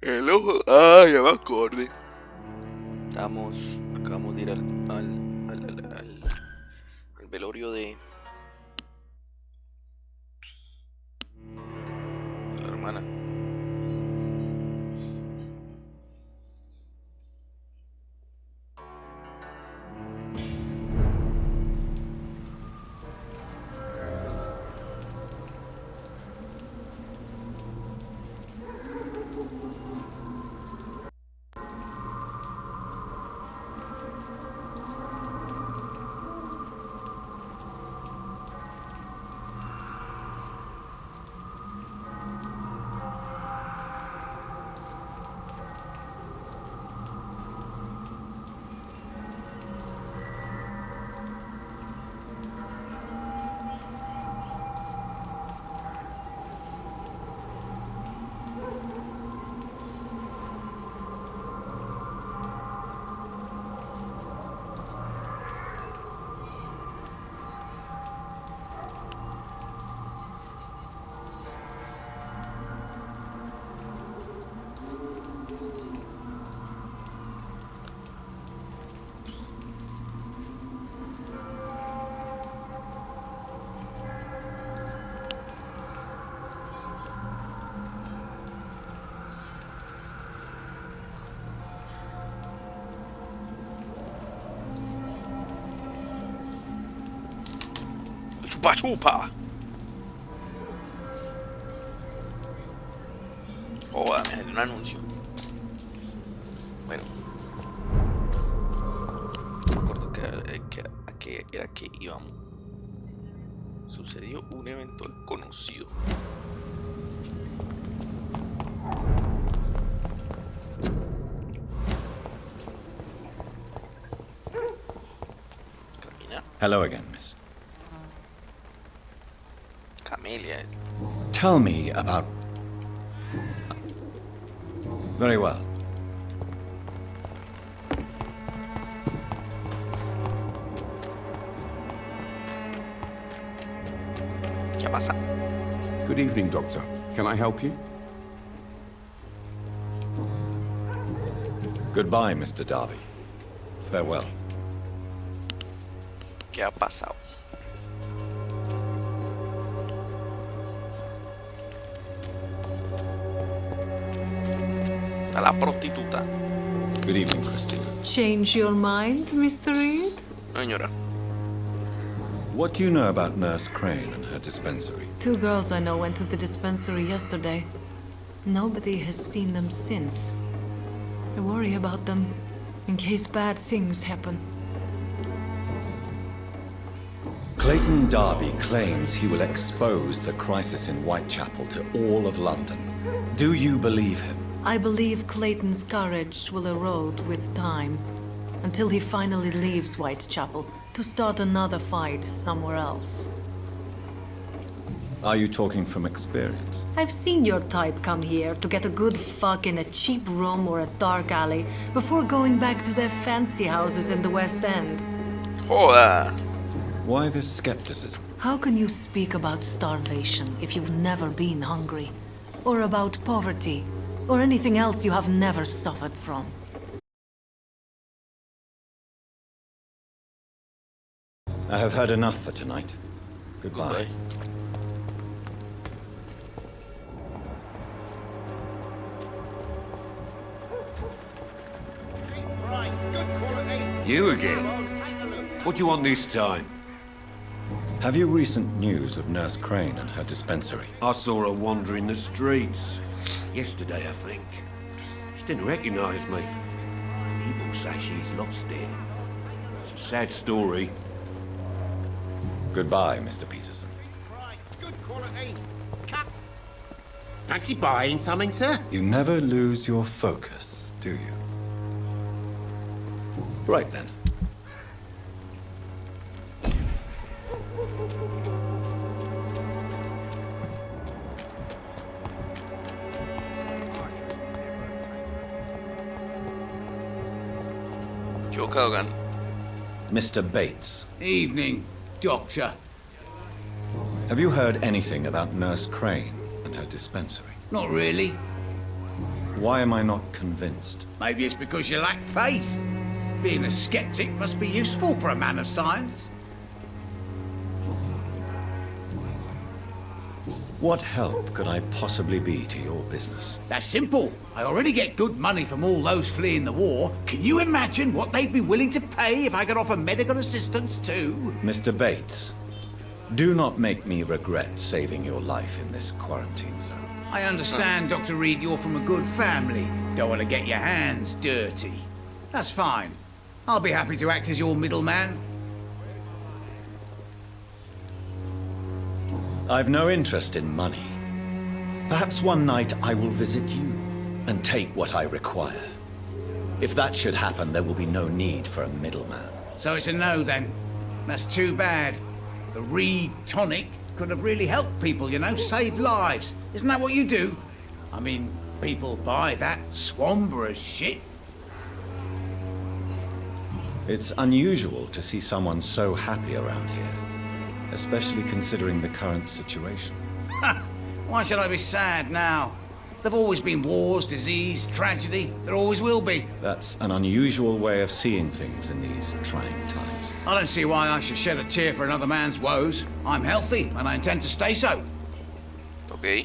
El ojo. Ah, ya me acordé. Acabamos de ir al velorio de la hermana. El chupa chupa. Joda, me salió un anuncio. Bueno. No me acuerdo a qué era que íbamos. Sucedió un evento conocido. Camina. Hello again, miss. Camelia. Tell me about... Very well. ¿Qué pasa? Good evening, Doctor. Can I help you? Goodbye, Mr. Darby. Farewell. ¿Qué ha pasado? A la prostituta. Good evening, Christina. Change your mind, Mr. Reed? No, señora. What do you know about Nurse Crane and her dispensary? 2 girls I know went to the dispensary yesterday. Nobody has seen them since. I worry about them, in case bad things happen. Clayton Darby claims he will expose the crisis in Whitechapel to all of London. Do you believe him? I believe Clayton's courage will erode with time, until he finally leaves Whitechapel to start another fight somewhere else. Are you talking from experience? I've seen your type come here to get a good fuck in a cheap room or a dark alley before going back to their fancy houses in the West End. Joda. Why this skepticism? How can you speak about starvation if you've never been hungry? Or about poverty? Or anything else you have never suffered from? I have heard enough for tonight. Goodbye. You again? What do you want this time? Have you recent news of Nurse Crane and her dispensary? I saw her wandering the streets. Yesterday, I think. She didn't recognize me. People say she's lost it. It's a sad story. Goodbye, Mr. Peterson. Good quality. Cut. Fancy buying something, sir? You never lose your focus, do you? Right then. Equivocado, Gan. Mr. Bates, Evening, Doctor. have you heard anything about Nurse Crane and her dispensary? Not really. Why am I not convinced? Maybe it's because you lack faith. Being a skeptic must be useful for a man of science. What help could I possibly be to your business? That's simple. I already get good money from all those fleeing the war. Can you imagine what they'd be willing to pay if I could offer medical assistance too? Mr. Bates, do not make me regret saving your life in this quarantine zone. I understand, Dr. Reed, you're from a good family. Don't want to get your hands dirty. That's fine. I'll be happy to act as your middleman. I've no interest in money. Perhaps one night I will visit you and take what I require. If that should happen, there will be no need for a middleman. So it's a no then. That's too bad. The Reed tonic could have really helped people, you know, save lives. Isn't that what you do? I mean, people buy that Swamborous shit. It's unusual to see someone so happy around here, especially considering the current situation. Why should I be sad now? There've always been wars, disease, tragedy. There always will be. That's an unusual way of seeing things in these trying times. I don't see why I should shed a tear for another man's woes. I'm healthy, and I intend to stay so. Ok.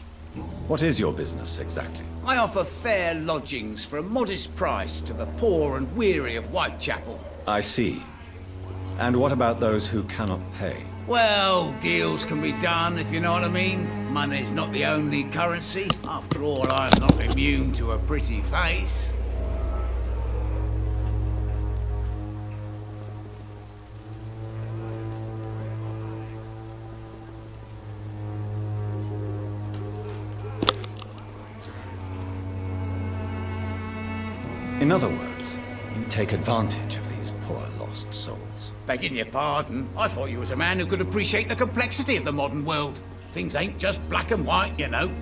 What is your business exactly? I offer fair lodgings for a modest price to the poor and weary of Whitechapel. I see. And what about those who cannot pay? Well, deals can be done, if you know what I mean. Money's not the only currency. After all, I'm not immune to a pretty face. In other words, you take advantage of these poor lost souls. Begging your pardon, I thought you was a man who could appreciate the complexity of the modern world. Things ain't just black and white, you know.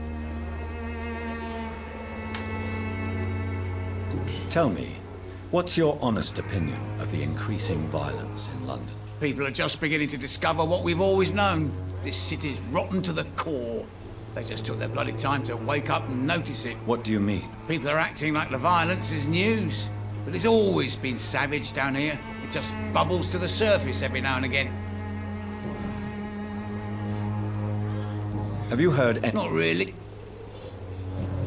Tell me, what's your honest opinion of the increasing violence in London? People are just beginning to discover what we've always known. This city's rotten to the core. They just took their bloody time to wake up and notice it. What do you mean? People are acting like the violence is news. But it's always been savage down here. It just bubbles to the surface every now and again. Have you heard any... Not really.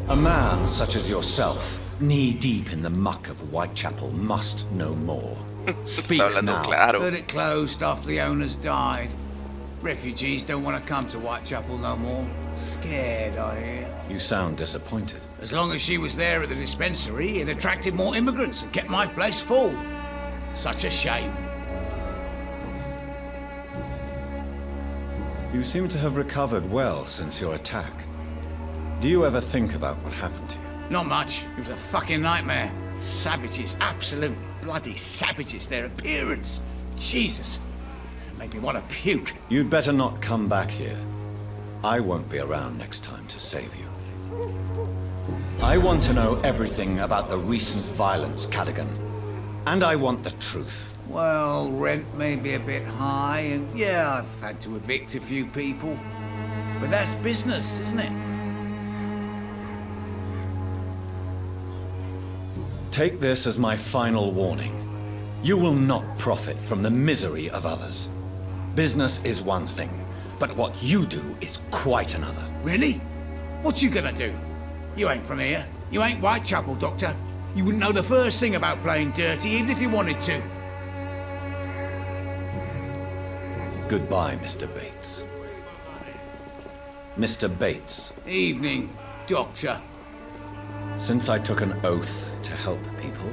A man such as yourself, knee-deep in the muck of Whitechapel, must know more. Speak Está hablando now. claro. But it closed after the owners died. Refugees don't want to come to Whitechapel no more. Scared, I hear. You sound disappointed. As long as she was there at the dispensary, it attracted more immigrants and kept my place full. Such a shame. You seem to have recovered well since your attack. Do you ever think about what happened to you? Not much. It was a fucking nightmare. Savages, absolute bloody savages. Their appearance. Jesus. It made me want to puke. You'd better not come back here. I won't be around next time to save you. I want to know everything about the recent violence, Cadogan. And I want the truth. Well, rent may be a bit high, and yeah, I've had to evict a few people. But that's business, isn't it? Take this as my final warning. You will not profit from the misery of others. Business is one thing, but what you do is quite another. Really? What you gonna do? You ain't from here. You ain't Whitechapel, Doctor. You wouldn't know the first thing about playing dirty, even if you wanted to. Goodbye, Mr. Bates. Mr. Bates, Evening, Doctor. since I took an oath to help people,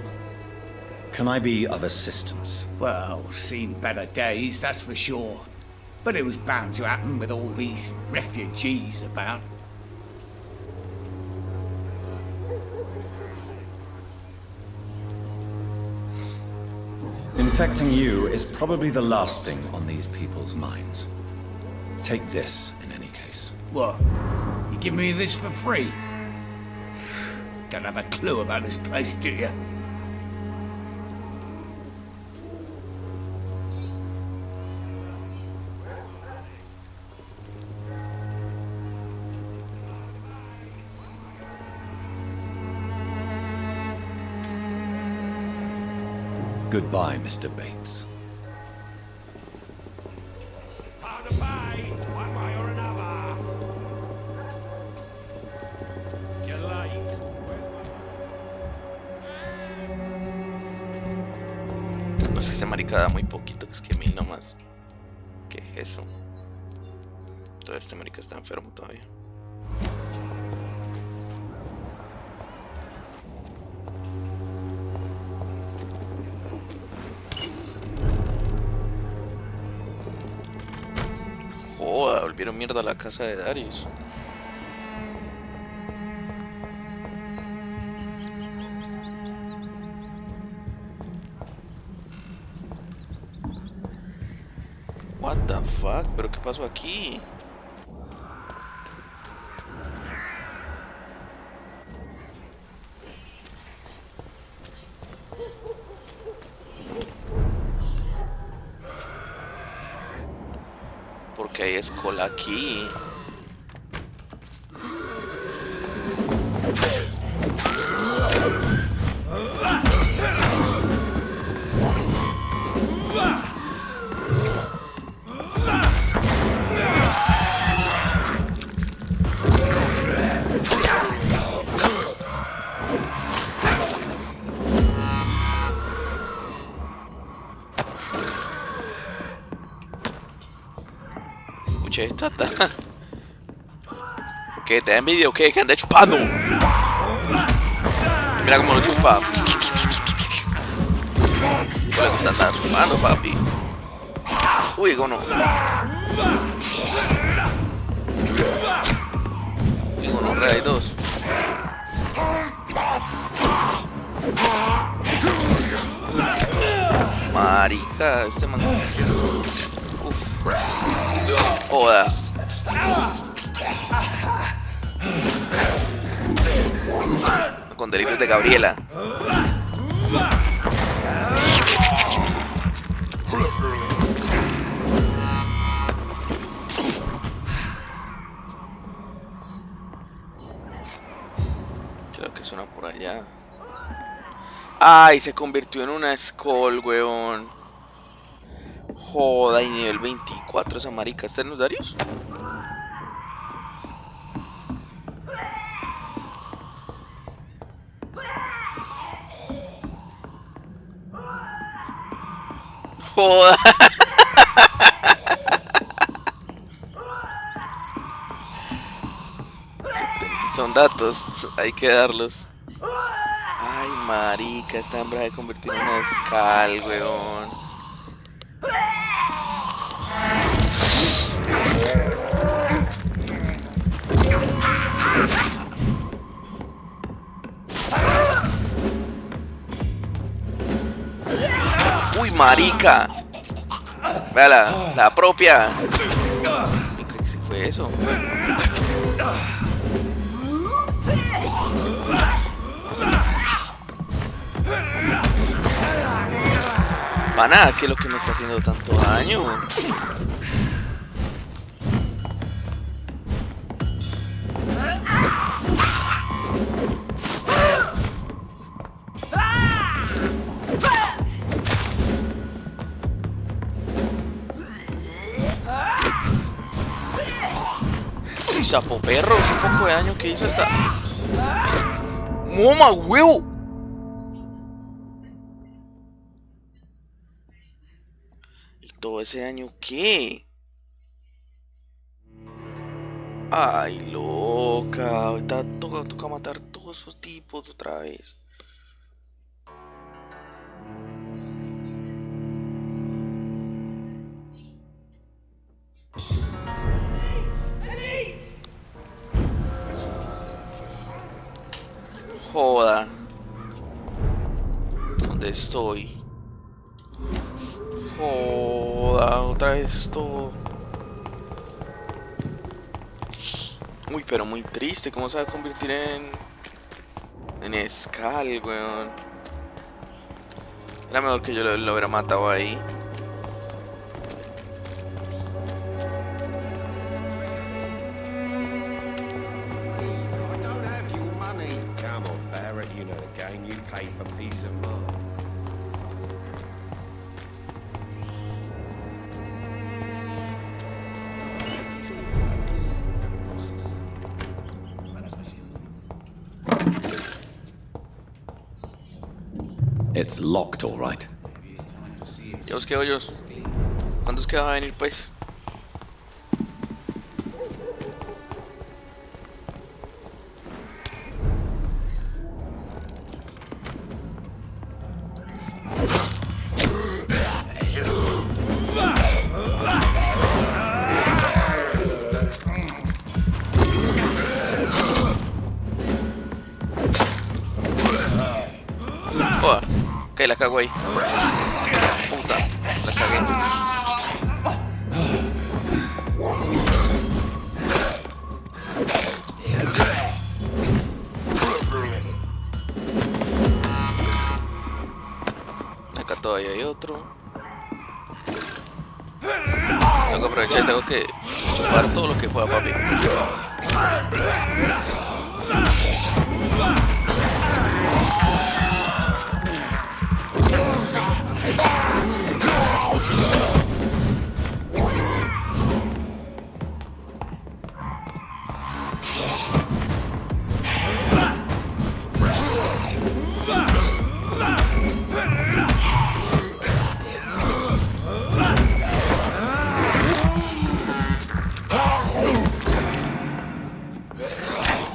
can I be of assistance? Well, seen better days, that's for sure. But it was bound to happen with all these refugees about. Infecting you is probably the last thing on these people's minds. Take this, in any case. What? You give me this for free? Don't have a clue about this place, do you? Goodbye, Mr. Bates. Part of pay, one way or another. You're late. No es que ese marica da muy poquito, que es que 1000 nomás. ¿Qué es eso? Todo este marica está enfermo todavía. Joda, volvieron mierda a la casa de Darius. What the fuck? ¿Pero qué pasó aquí? ¿Por qué hay escola aquí? Escuché esta. ¿Qué? ¿Te da envidia o qué? ¿Que anda chupando? Mira cómo lo chupa. No le gusta andar chupando, papi. Uy, gono. Uy, gono, re, hay dos. Marica, este man. Uf. Joda. Con delirios de Gabriela. Creo que suena por allá. Ay, se convirtió en una Skull, weón. Joda, y nivel 24 esa marica. ¿Está en los Darius? Joda. Son datos, hay que darlos. Ay, marica, esta hembra se convirtió en una Skull, weón. Uy, marica. Vea la propia. ¿Qué fue eso? Pana, ¿qué es lo que me está haciendo tanto daño? Uy, sapo perro, ese poco de daño que hizo esta. ¡Moma, huevo! ¿Todo ese daño qué? Ay, loca. Ahorita toca matar todos esos tipos otra vez. Joda. ¿Dónde estoy? Joda, otra vez todo. Uy, pero muy triste. ¿Cómo se va a convertir en Skull, weón? Era mejor que yo lo hubiera matado ahí. I don't have your money. Come on, Barrett, you know the game. You pay for peace of mind. It's locked, all right. Ya busqué hoyos. ¿Cuándo es que va a venir, pues? Joder, ok, la cago ahí. Puta, la cagué. Acá todavía hay otro. Tengo que aprovechar y tengo que chupar todo lo que pueda, papi.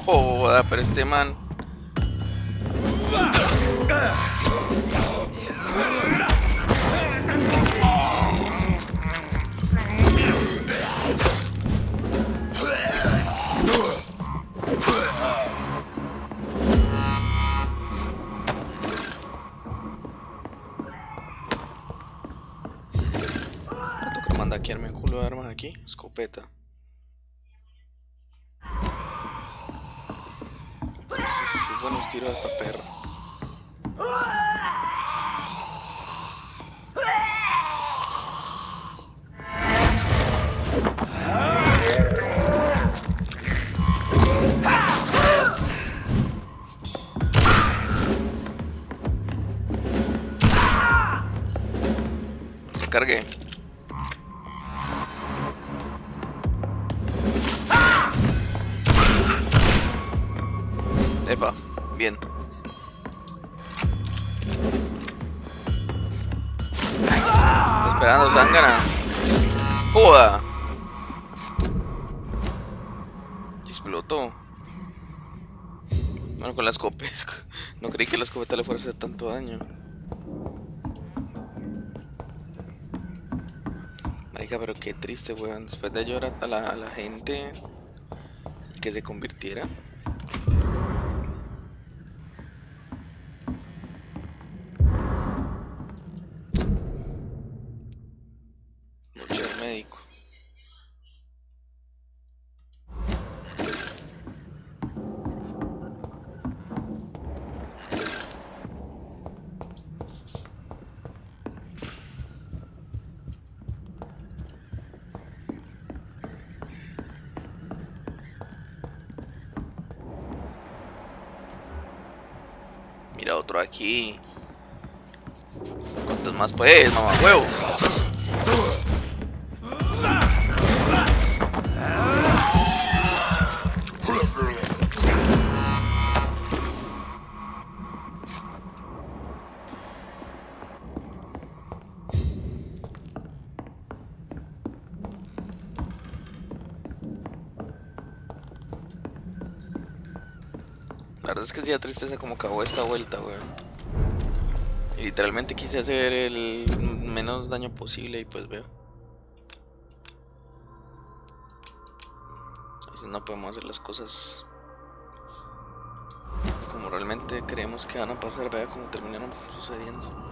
Joda, pero este man. Me toca mandaquearme un culo de armas aquí. Escopeta. Esos buenos tiros de esta perra. Cargué. Epa, bien. Está esperando Zángana. ¡Joda! Explotó. Bueno, con la escopeta. No creí que la escopeta le fuera a hacer tanto daño. Marica, pero qué triste, weón. Después de llorar a la gente que se convirtiera. Mucho el médico. Mira otro aquí. ¿Cuántos más pues, mamá huevo? La verdad es que sí da tristeza como acabó esta vuelta, weón. Y literalmente quise hacer el menos daño posible y pues veo. A veces no podemos hacer las cosas como realmente creemos que van a pasar, vea cómo terminaron sucediendo.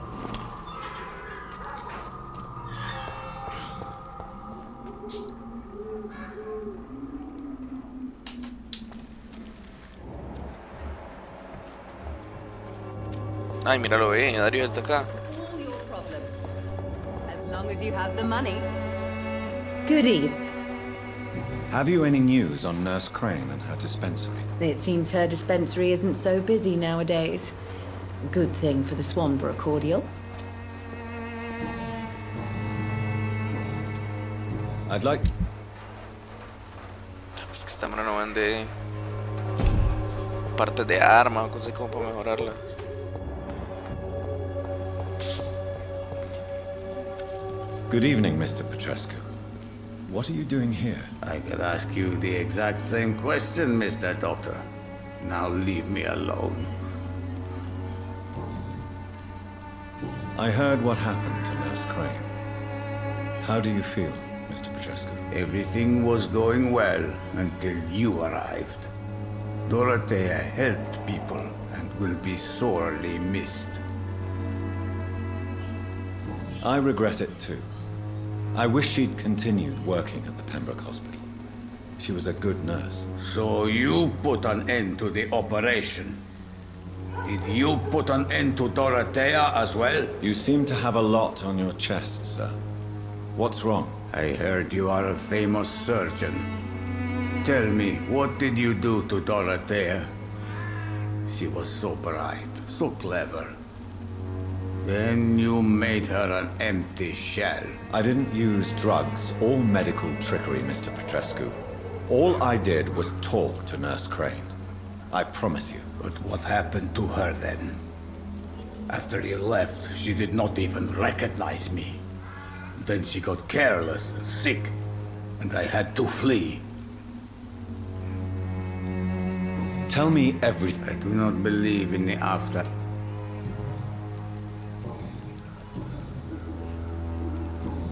Ay, míralo, Darío está acá. All your problems, as long as you have the money. Good evening. Have you any news on Nurse Crane and her dispensary? It seems her dispensary isn't so busy nowadays. Good thing for the Swanborough cordial. I'd like... Pues que esta mano no vende partes de arma o cosas como para mejorarla. Good evening, Mr. Petrescu. What are you doing here? I could ask you the exact same question, Mr. Doctor. Now leave me alone. I heard what happened to Nurse Crane. How do you feel, Mr. Petrescu? Everything was going well until you arrived. Dorothea helped people and will be sorely missed. I regret it too. I wish she'd continued working at the Pembroke Hospital. She was a good nurse. So you put an end to the operation. Did you put an end to Dorothea as well? You seem to have a lot on your chest, sir. What's wrong? I heard you are a famous surgeon. Tell me, what did you do to Dorothea? She was so bright, so clever. Then you made her an empty shell. I didn't use drugs or medical trickery, Mr. Petrescu. All I did was talk to Nurse Crane. I promise you. But what happened to her then? After you left, she did not even recognize me. Then she got careless and sick, and I had to flee. Tell me everything. I do not believe in the after.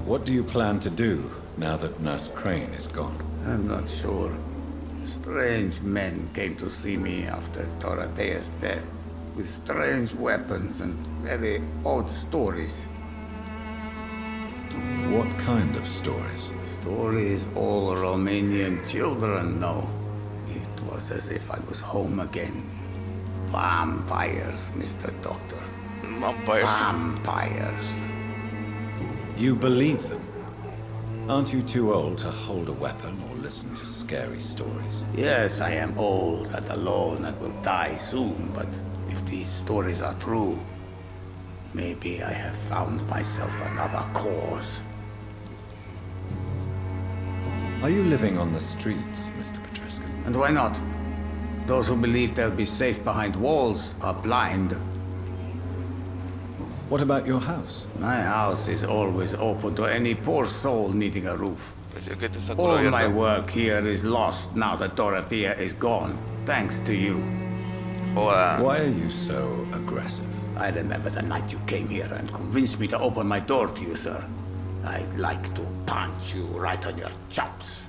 What do you plan to do now that Nurse Crane is gone? I'm not sure. Strange men came to see me after Dorothea's death, with strange weapons and very odd stories. What kind of stories? Stories all Romanian children know. It was as if I was home again. Vampires, Mr. Doctor. Vampires. Vampires. You believe them? Aren't you too old to hold a weapon or listen to scary stories? Yes, I am old and alone and will die soon, but if these stories are true, maybe I have found myself another cause. Are you living on the streets, Mr. Petrescu? And why not? Those who believe they'll be safe behind walls are blind. What about your house? My house is always open to any poor soul needing a roof. Pues yo que te saco la All my abierta. work here is lost now that Dorothea is gone, thanks to you. Joda. Why are you so aggressive? I remember the night you came here and convinced me to open my door to you, sir. I'd like to punch you right on your chops.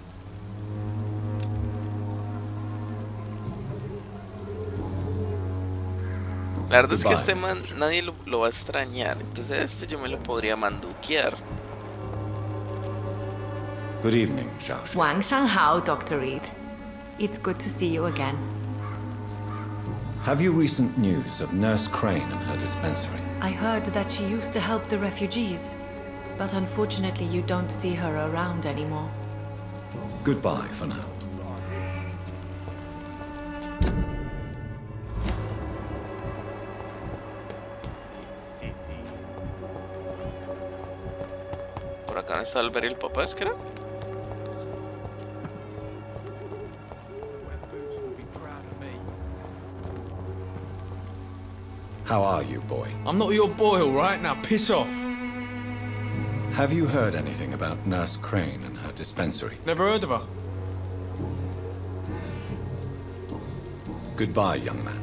La verdad es que Goodbye, este man nadie lo va a extrañar, entonces este yo me lo podría manduquear. Good evening, Zhao Shu. Wang Shanghao, Dr. Reed. It's good to see you again. Have you recent news of Nurse Crane and her dispensary? I heard that she used to help the refugees, but unfortunately you don't see her around anymore. Goodbye for now. Por acá no está Albert y el papá, ¿es que era? How are you, boy? I'm not your boy, all right? Now piss off. Have you heard anything about Nurse Crane and her dispensary? Never heard of her. Goodbye, young man.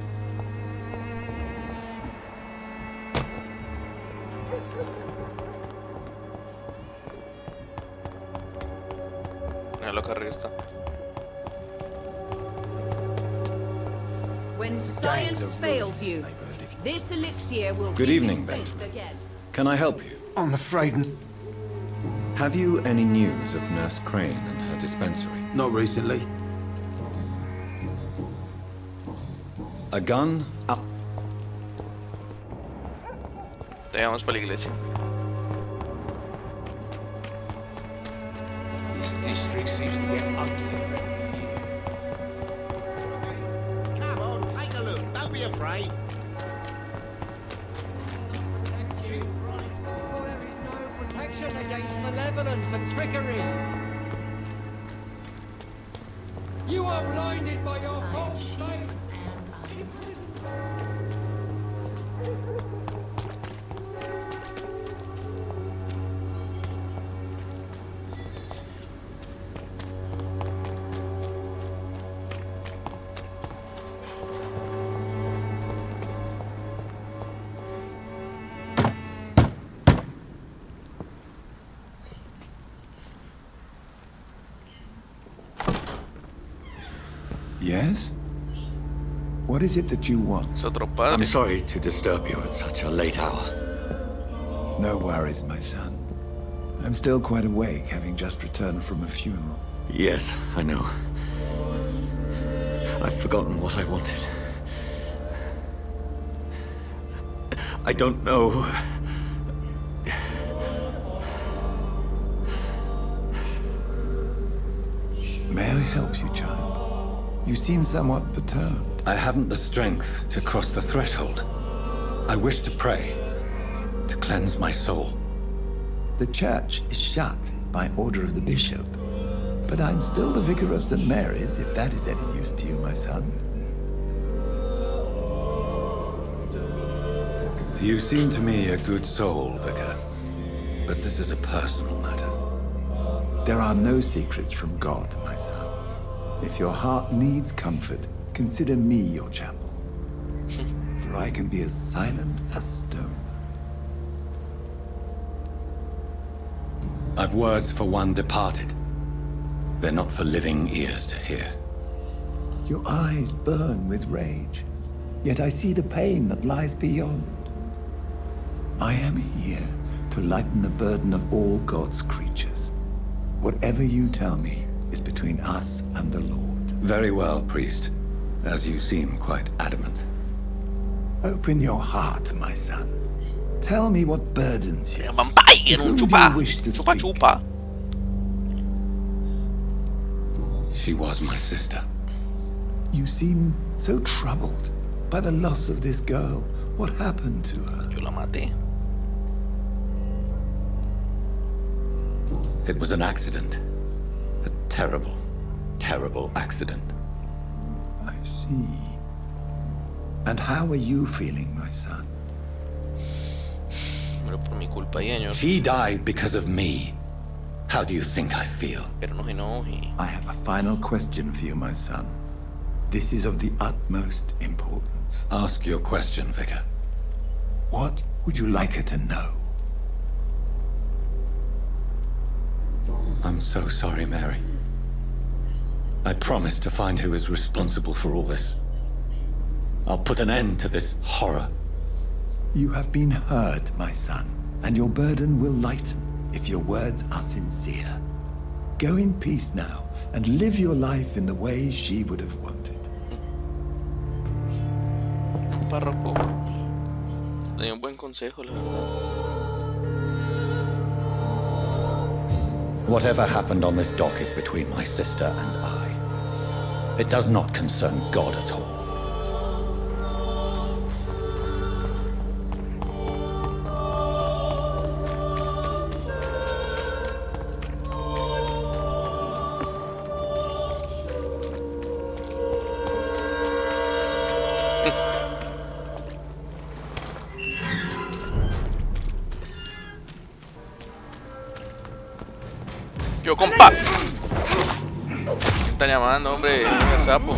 Mira lo que arriba está. When science fails you, this elixir will Good give evening, you faith Benjamin. again. Can I help you? I'm afraid Have you any news of Nurse Crane and her dispensary? not recently. A gun up. Te llevamos para la iglesia. This district seems to get ugly. Come on, take a look. Don't be afraid. There is no protection against malevolence and trickery. You are blinded by your false faith. Yes? What is it that you want? Es otro padre. I'm sorry to disturb you at such a late hour. No worries, my son. I'm still quite awake, having just returned from a funeral. Yes, I know. I've forgotten what I wanted. I don't know. May I help you, child? You seem somewhat perturbed. I haven't the strength to cross the threshold. I wish to pray, to cleanse my soul. The church is shut by order of the bishop. But I'm still the vicar of St. Mary's, if that is any use to you, my son. You seem to me a good soul, Vicar. But this is a personal matter. There are no secrets from God, my son. If your heart needs comfort, consider me your chapel. For I can be as silent as stone. I've words for one departed. They're not for living ears to hear. Your eyes burn with rage, yet I see the pain that lies beyond. I am here to lighten the burden of all God's creatures. Whatever you tell me is between us and the Lord. Very well, priest, as you seem quite adamant. Open your heart, my son. Tell me what burdens you. Vampyr, un chupa. Chupa chupa. She was my sister. You seem so troubled by the loss of this girl. What happened to her? Yo la maté. It was an accident. A terrible, terrible accident. I see. And how are you feeling, my son? Pero por mi culpa, señor. She died because of me. How do you think I feel? Pero no se enoje. I have a final question for you, my son. This is of the utmost importance. Ask your question, Vicar. What would you like her to know? I'm so sorry, Mary. I promise to find who is responsible for all this. I'll put an end to this horror. You have been heard, my son, and your burden will lighten if your words are sincere. Go in peace now and live your life in the way she would have wanted. Un párroco. Le dio un buen consejo, la verdad. Whatever happened on this dock is between my sister and I. It does not concern God at all. Yo, compa. ¿Qué están llamando, hombre? El sapo.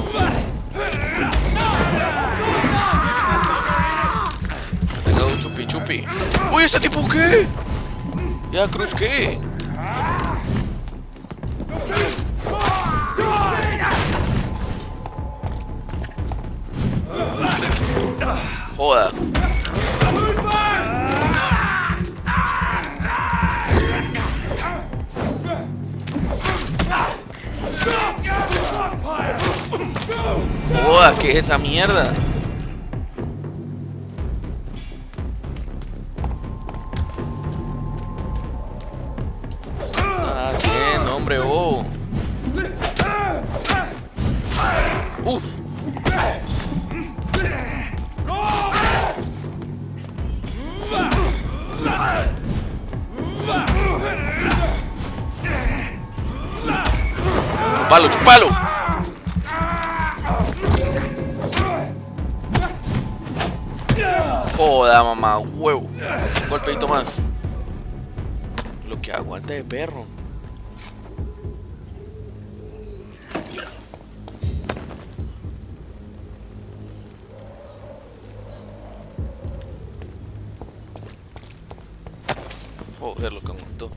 Tengo un chupi chupi. Uy, ¿este tipo qué? ¿Ya Cruz qué? Joda. Joda, ¿qué es esa mierda? Ah, haciendo, hombre, oh. Uf. Chupalo, chupalo. Joda, mamá, huevo. Un golpeito más. Lo que aguanta de perro. Joder, lo que montó.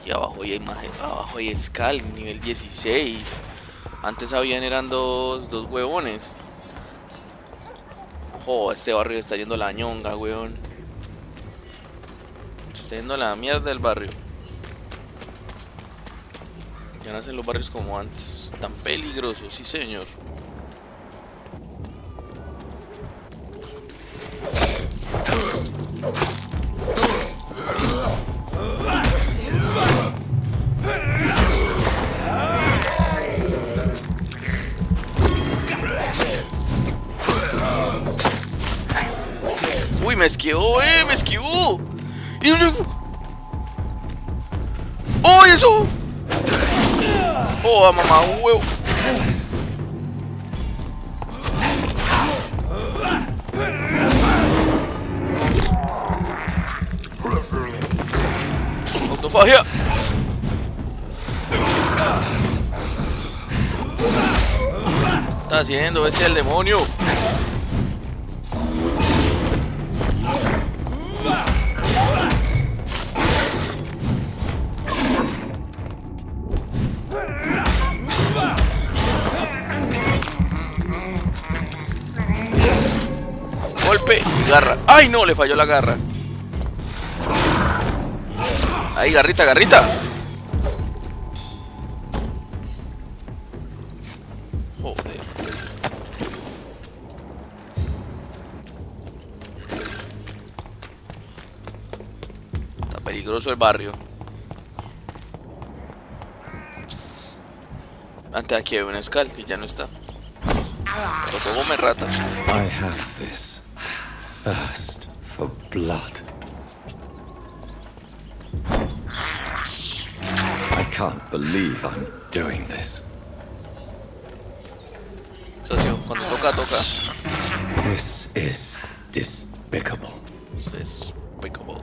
Y abajo hay más, abajo hay escala, nivel 16. Antes habían eran dos huevones. Oh, este barrio está yendo a la ñonga, weón. Se está yendo a la mierda el barrio. Ya no hacen los barrios como antes. Tan peligrosos, sí señor. Uy, me esquivó, me esquivó. ¡Oh, eso! ¡Oh, mamá, un huevo! ¡Autofagia! ¿Qué está haciendo? ¡Ese es el demonio! Golpe y garra. ¡Ay, no! Le falló la garra. ¡Ahí, garrita, garrita! Joder. Está peligroso el barrio. Antes aquí había un escal y ya no está. Tocó comer rata. I have this thirst for blood. I can't believe I'm doing this. Socio, cuando toca, toca. This is despicable. Despicable.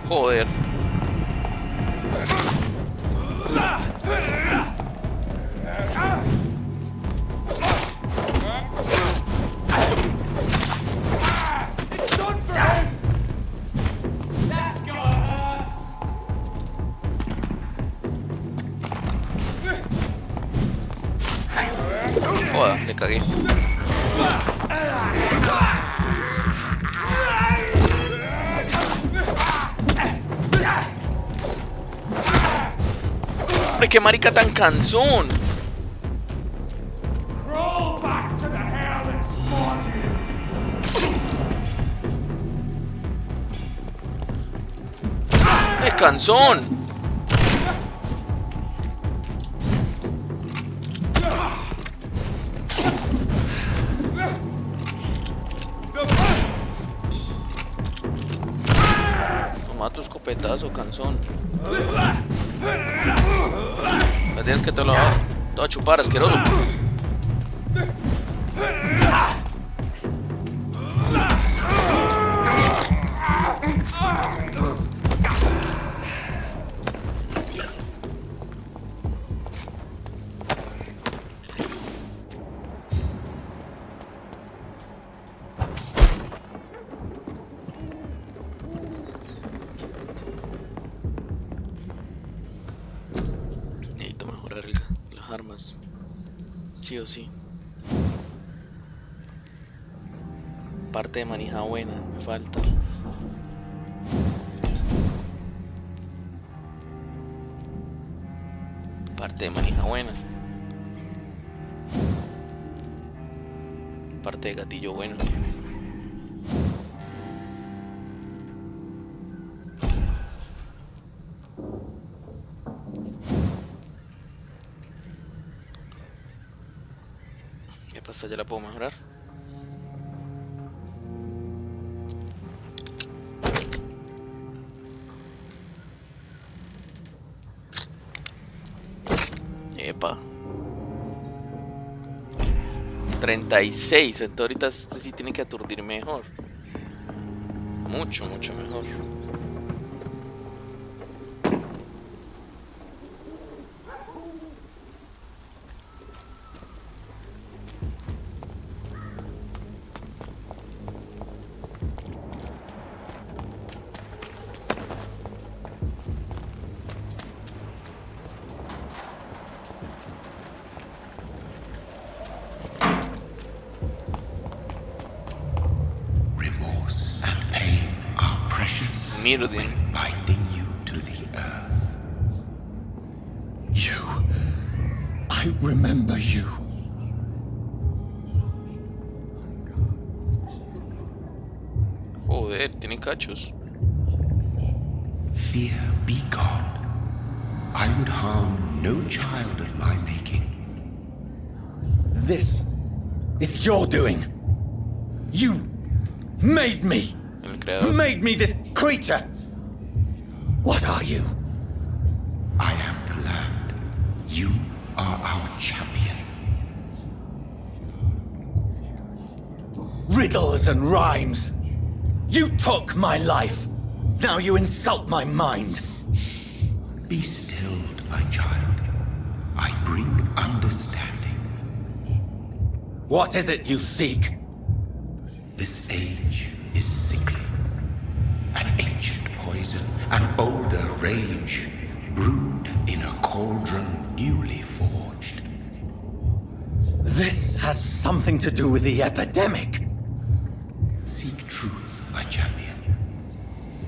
Joder. Joder, le cagué. ¡Hombre, qué marica tan cansón! ¡Qué cansón! Toma tu escopetazo, cansón. Me tienes que te lo voy a chupar, asqueroso. Necesito mejorar las armas. Sí o sí. Parte de manija buena, me falta. Parte de manija buena. Parte de gatillo bueno. ¿Qué pasa? ¿Ya la puedo mejorar? Epa. 36. Entonces ahorita este sí tiene que aturdir mejor. Mucho, mucho mejor. Mirdin. Binding you to the earth. You. I remember you. Joder, tiene cachos. Fear be gone. I would harm no child of my making. This is your doing. You made me. Made me this creature. What are you? I am the land. You are our champion. Riddles and rhymes. You took my life. Now you insult my mind. Be stilled, my child. I bring understanding. What is it you seek? This age is sickly. An ancient poison, an older rage, brewed in a cauldron newly forged. This has something to do with the epidemic. Seek truth, my champion.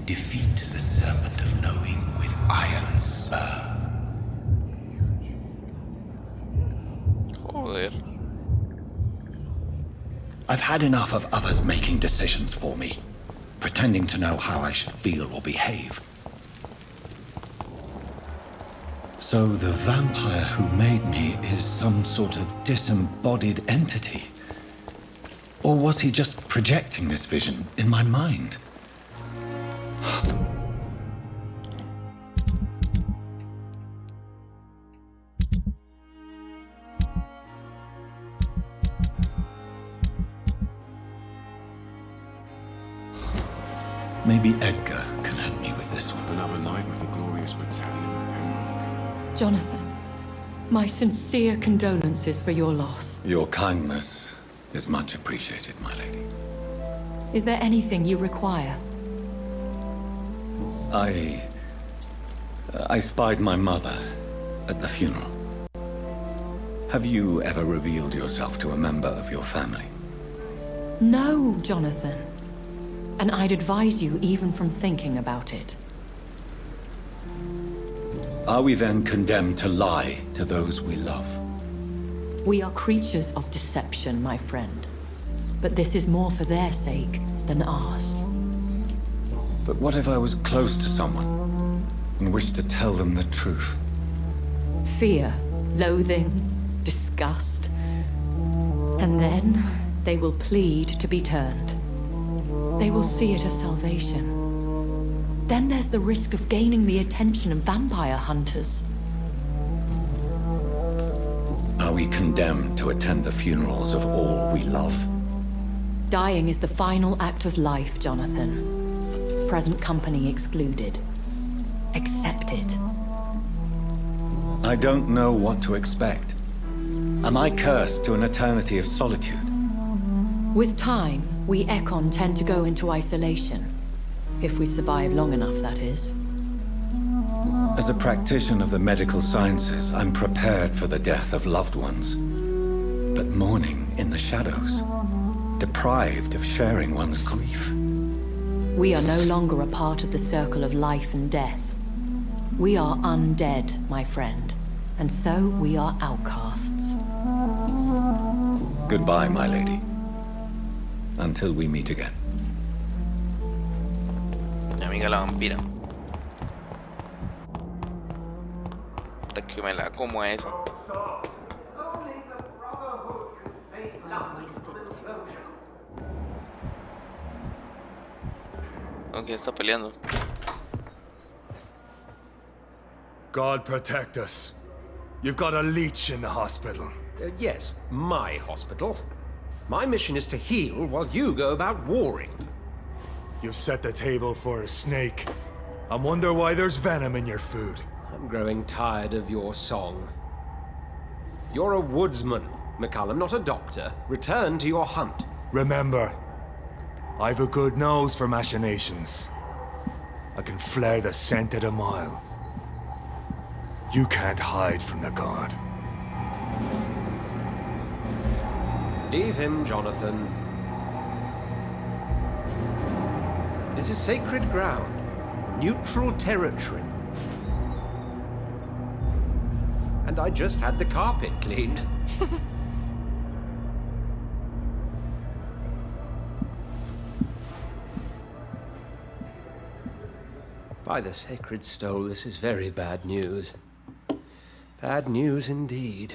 Defeat the serpent of knowing with iron spur. Joder. I've had enough of others making decisions for me, pretending to know how I should feel or behave. So the vampire who made me is some sort of disembodied entity? Or was he just projecting this vision in my mind? Maybe Edgar can help me with this one. Another night with the glorious battalion of Pembroke. Jonathan, my sincere condolences for your loss. Your kindness is much appreciated, my lady. Is there anything you require? I spied my mother at the funeral. Have you ever revealed yourself to a member of your family? No, Jonathan. And I'd advise you even from thinking about it. Are we then condemned to lie to those we love? We are creatures of deception, my friend. But this is more for their sake than ours. But what if I was close to someone and wished to tell them the truth? Fear, loathing, disgust. And then they will plead to be turned. They will see it as salvation. Then there's the risk of gaining the attention of vampire hunters. Are we condemned to attend the funerals of all we love? Dying is the final act of life, Jonathan. Present company excluded. Accepted. I don't know what to expect. Am I cursed to an eternity of solitude? With time, we Ekon tend to go into isolation. If we survive long enough, that is. As a practitioner of the medical sciences, I'm prepared for the death of loved ones. But mourning in the shadows, deprived of sharing one's grief. We are no longer a part of the circle of life and death. We are undead, my friend. And so we are outcasts. Goodbye, my lady. Until we meet again. Mi amiga la vampira. Hasta que me la como a esa. Ok, está peleando. God protect us. You've got a leech in the hospital. Yes, my hospital. My mission is to heal while you go about warring. You've set the table for a snake. I wonder why there's venom in your food. I'm growing tired of your song. You're a woodsman, McCallum, not a doctor. Return to your hunt. Remember, I've a good nose for machinations. I can flare the scent at a mile. You can't hide from the god. Leave him, Jonathan. This is sacred ground. Neutral territory. And I just had the carpet cleaned. By the sacred stole, this is very bad news. Bad news indeed.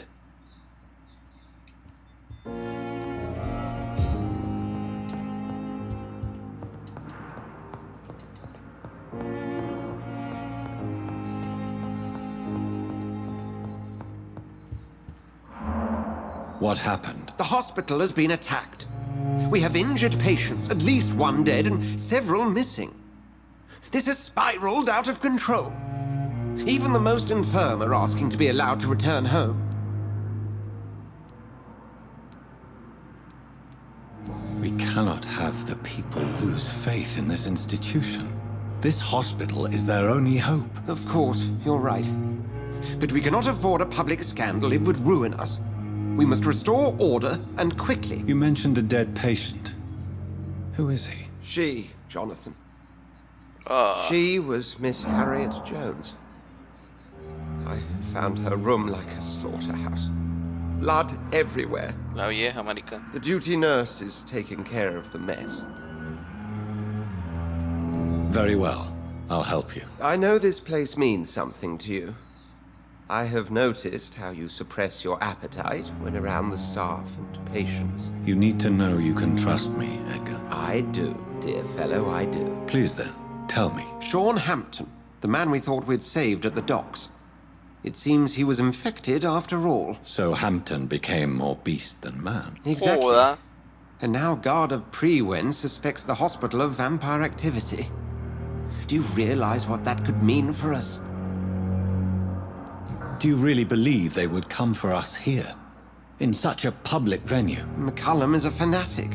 What happened? The hospital has been attacked. We have injured patients, at least one dead and several missing. This has spiraled out of control. Even the most infirm are asking to be allowed to return home. We cannot have the people lose faith in this institution. This hospital is their only hope. Of course, you're right. But we cannot afford a public scandal. It would ruin us. We must restore order, and quickly. You mentioned a dead patient. Who is he? She, Jonathan. She was Miss Harriet Jones. I found her room like a slaughterhouse. Blood everywhere. La vieja, marica. The duty nurse is taking care of the mess. Very well. I'll help you. I know this place means something to you. I have noticed how you suppress your appetite when around the staff and patients. You need to know you can trust me, Edgar. I do, dear fellow, I do. Please then, tell me. Sean Hampton, the man we thought we'd saved at the docks. It seems he was infected after all. So Hampton became more beast than man. Exactly. Joda. And now Guard of Prewen suspects the hospital of vampire activity. Do you realize what that could mean for us? Do you really believe they would come for us here? In such a public venue? McCallum is a fanatic.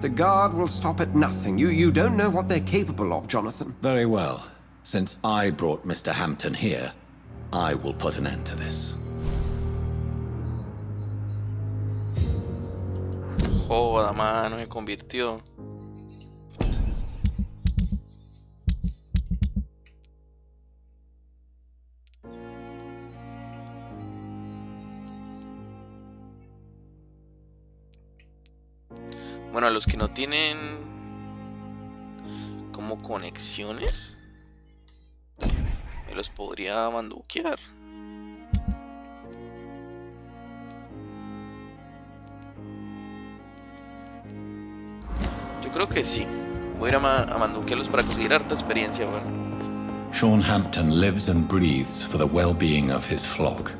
The Guard will stop at nothing. You don't know what they're capable of, Jonathan. Very well. Since I brought Mr. Hampton here, I will put an end to this. Joda, mano, me convirtió. Bueno, a los que no tienen como conexiones, me los podría manduquear. Yo creo que sí. Voy a ir a manduquearlos para conseguir harta experiencia, bueno. Sean Hampton lives and breathes for the well-being of his flock.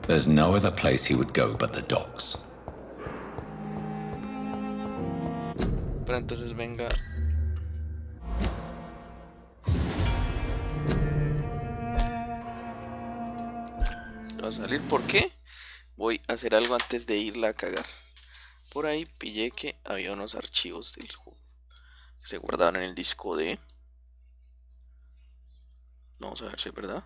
There's no other place he would go but the docks. Pero entonces venga. Va a salir, ¿por qué? Voy a hacer algo antes de irla a cagar. Por ahí pillé que había unos archivos del juego que se guardaron en el disco D. Vamos a ver si es verdad.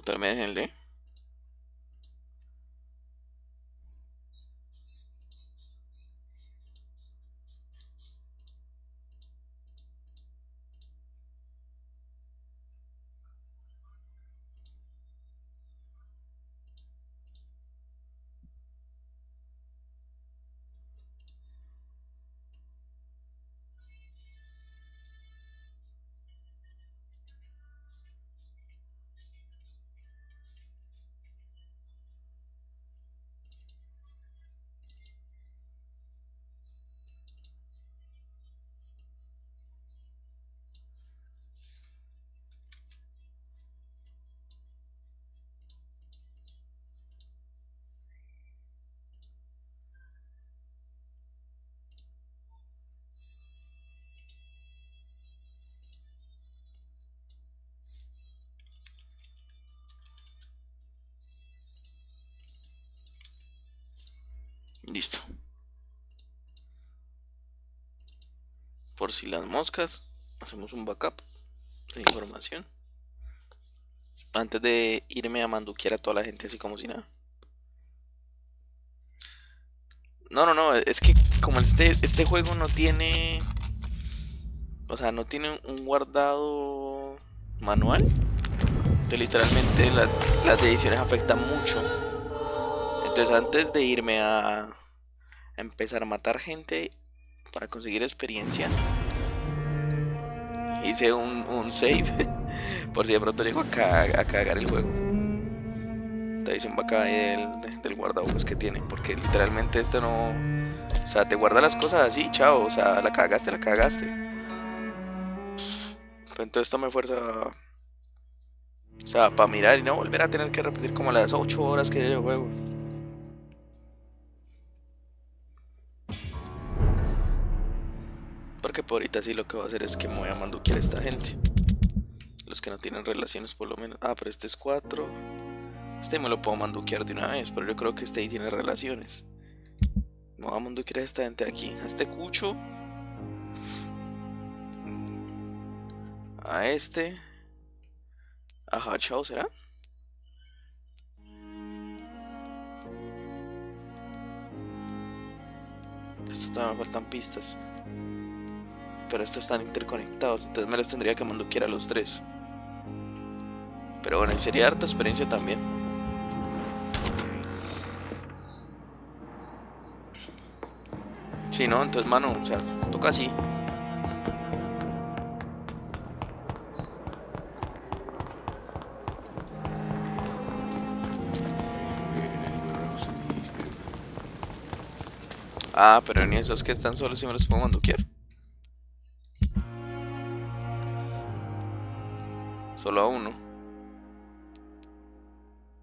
También en el D. Listo. Por si las moscas, hacemos un backup de información antes de irme a manduquear a toda la gente así como si nada. No, es que como este juego no tiene, o sea, no tiene un guardado manual, entonces literalmente las ediciones afectan mucho. Entonces antes de irme a empezar a matar gente para conseguir experiencia, hice un save por si de pronto llego a cagar el juego. Te dicen acá del guardabosques que tienen, porque literalmente este no, o sea, te guarda las cosas así, chao, o sea, la cagaste. Pero entonces esto me fuerza, o sea, para mirar y no volver a tener que repetir como las 8 horas que yo juego. Porque por ahorita sí lo que voy a hacer es que me voy a manduquear a esta gente. Los que no tienen relaciones por lo menos. Ah, pero este es 4. Este me lo puedo manduquear de una vez, pero yo creo que este ahí tiene relaciones. Me voy a manduquear a esta gente de aquí. A este cucho. A este. Ajá, chao, ¿será? Esto todavía me faltan pistas. Pero estos están interconectados, entonces me los tendría que manduquear a los 3. Pero bueno, y sería harta experiencia también. Si no, entonces mano, o sea, toca así. Ah, pero ni esos que están solos si me los puedo manduquear. Solo a uno.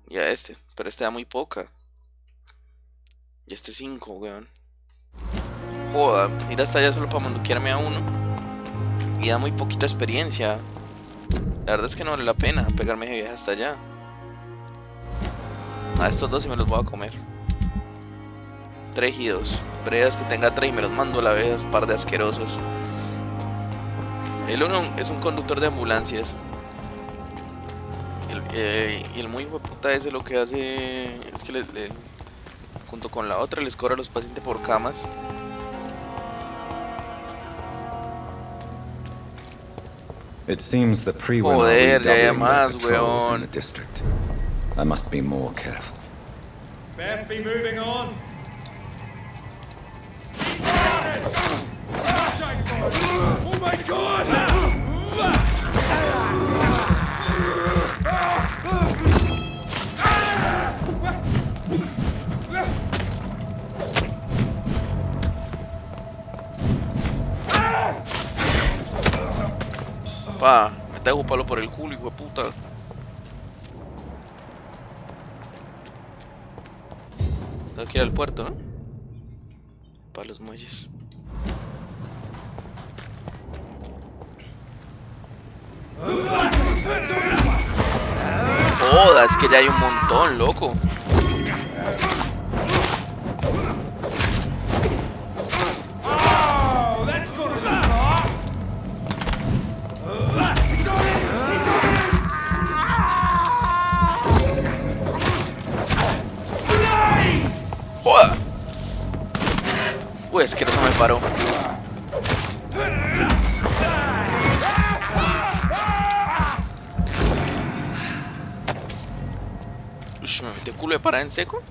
Y a este. Pero este da muy poca. Y este 5, weón. Joda, ir hasta allá solo para manduquearme a uno. Y da muy poquita experiencia. La verdad es que no vale la pena pegarme de viaje hasta allá. A estos 2 sí me los voy a comer. 3 y 2. Breas que tenga 3 y me los mando a la vez, par de asquerosos. El uno es un conductor de ambulancias. Y el muy hijo de puta ese lo que hace es que junto con la otra les cobra a los pacientes por camas. It seems the pre-win are Joder, ya hay redoubling their más, patrols in weón. the district. I must be more careful. Best be moving on. Oh my god! Pa, me tengo un palo por el culo, hijo de puta. Tengo que ir al puerto, ¿no? Para los muelles. Joda, es que ya hay un montón, loco. es que no me paró. Ush, me metió culo de parada en seco.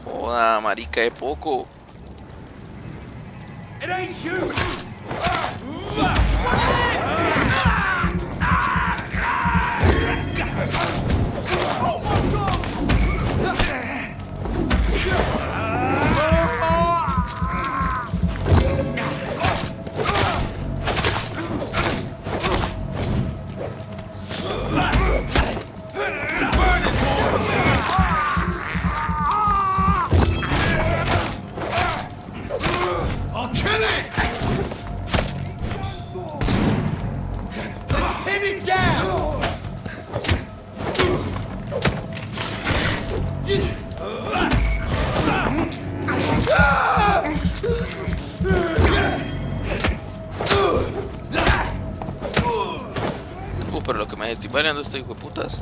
Joda, marica, de poco. It ain't you! I'll kill it! Let's pin it down! Pero lo que me estoy variando este hijo de putas.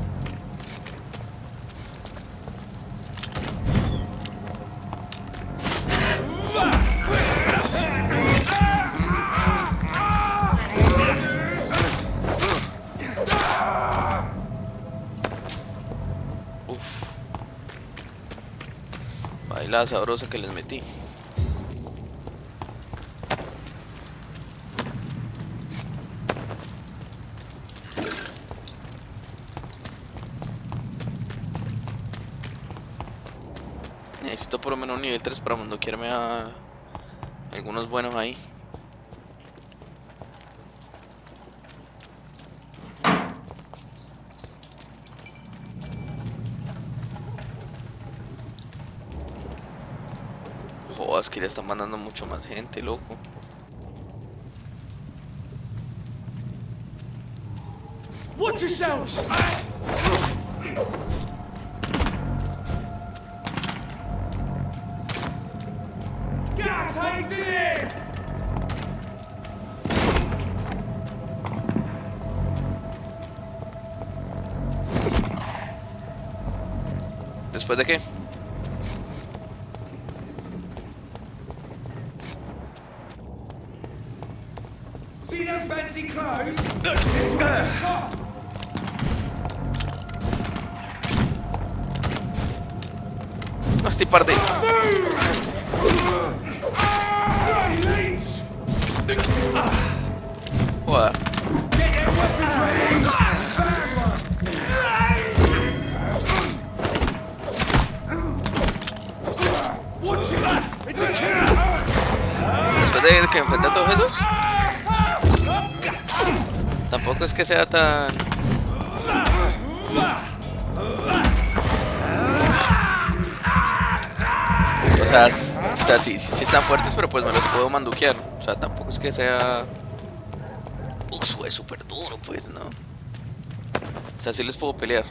Uf. Baila sabrosa que les metí. Necesito por lo menos un nivel 3 para mundoquearme a algunos buenos ahí. Joder, es que ya están mandando mucho más gente, loco. Watch yourselves! God, taste this! ¿Después de qué? See them fancy clothes? This one's on top! Estoy parte. Joder. Después de que enfrenté a todos esos, tampoco es que sea tan... O sea, sí están fuertes, pero pues me los puedo manduquear. O sea, tampoco es que sea... es súper duro, pues, ¿no? O sea, sí les puedo pelear.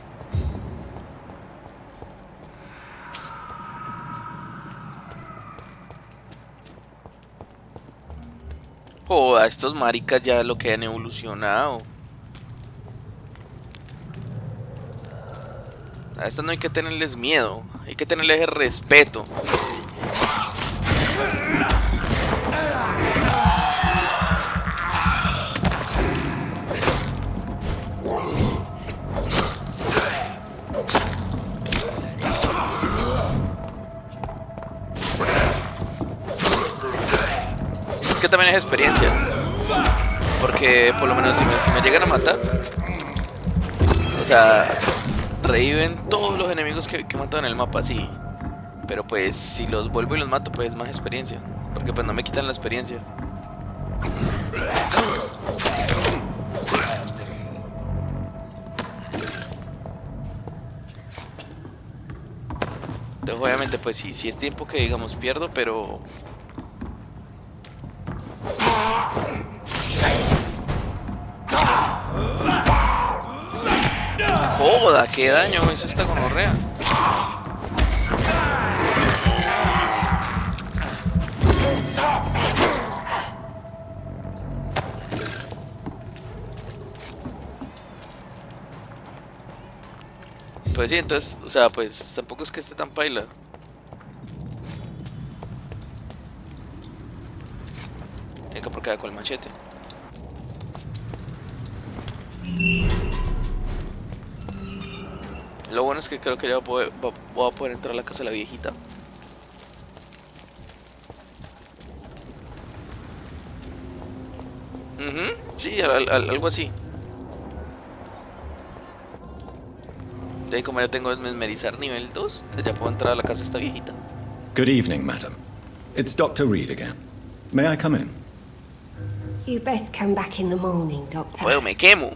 Joda, estos maricas ya lo que han evolucionado. A estos no hay que tenerles miedo, hay que tenerles respeto. Es que también es experiencia. Porque por lo menos si me llegan a matar, o sea, reviven todos los enemigos que he matado en el mapa, sí. Pero pues si los vuelvo y los mato, pues es más experiencia. Porque pues no me quitan la experiencia. Entonces obviamente pues sí es tiempo que digamos pierdo, pero... Joda, qué daño, eso está gonorrea. Pues sí, entonces, o sea, pues tampoco es que esté tan paila. Venga por acá con el machete. Lo bueno es que creo que ya voy a poder entrar a la casa de la viejita. Sí, algo así. De como ya tengo mesmerizar nivel 2, entonces ya puedo entrar a la casa de esta viejita. Good evening, madam. It's Dr. Reed again. May I come in? You best come back in the morning, Doctor. Well, me quemo.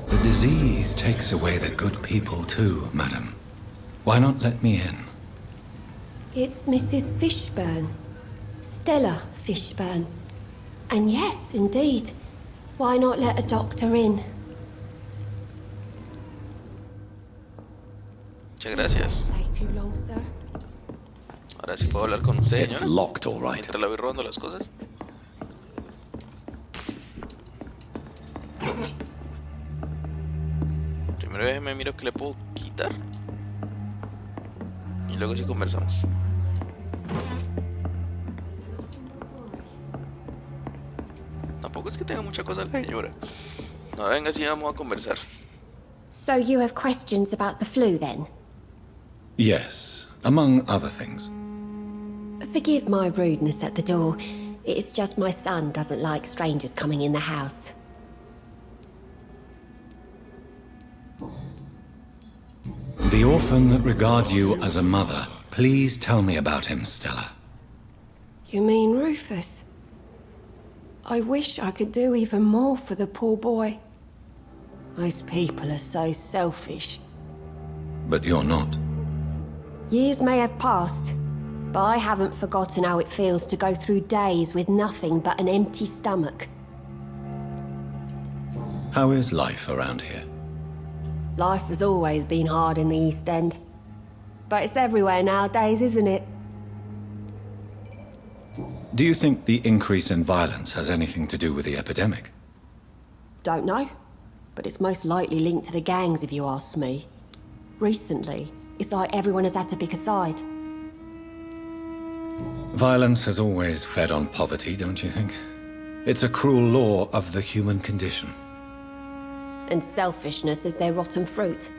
The disease takes away the good people too, madam. Why not let me in? It's Mrs. Fishburne. Stella Fishburne. And yes, indeed. Why not let a doctor in? Muchas gracias. Stay too long, sir. Ahora sí puedo hablar con usted, It's señora. locked, all right. Mientras le voy robando las cosas. Primero déjeme miro que le puedo quitar. Y luego sí conversamos. Tampoco es que tenga mucha cosa la señora. No, venga, sí vamos a conversar. So you have questions about the flu, then? Yes, among other things. Forgive my rudeness at the door. It's just my son doesn't like strangers coming in the house. The orphan that regards you as a mother. Please tell me about him, Stella. You mean Rufus? I wish I could do even more for the poor boy. Most people are so selfish. But you're not. Years may have passed, but I haven't forgotten how it feels to go through days with nothing but an empty stomach. How is life around here? Life has always been hard in the East End. But it's everywhere nowadays, isn't it? Do you think the increase in violence has anything to do with the epidemic? Don't know. But it's most likely linked to the gangs, if you ask me. Recently, it's like everyone has had to pick a side. Violence has always fed on poverty, don't you think? It's a cruel law of the human condition. And selfishness is their rotten fruit.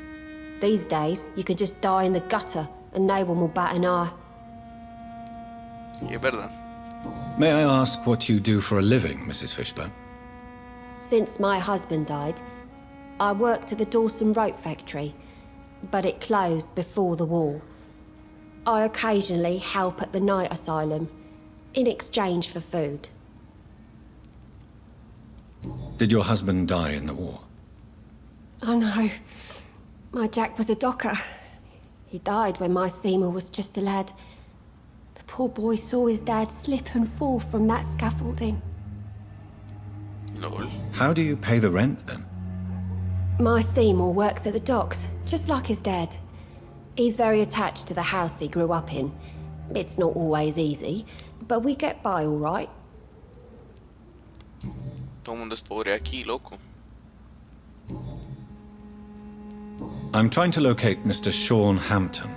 These days, you can just die in the gutter and no one will bat an eye. Y es verdad. May I ask what you do for a living, Mrs. Fishburne? Since my husband died, I worked at the Dawson Rope factory, but it closed before the war. I occasionally help at the night asylum, in exchange for food. Did your husband die in the war? Oh no, my Jack was a docker. He died when my Seymour was just a lad. The poor boy saw his dad slip and fall from that scaffolding. Lol. How do you pay the rent, then? My Seymour works at the docks, just like his dad. He's very attached to the house he grew up in. It's not always easy, but we get by all right. Todo el mundo es pobre aquí, loco. I'm trying to locate Mr. Sean Hampton.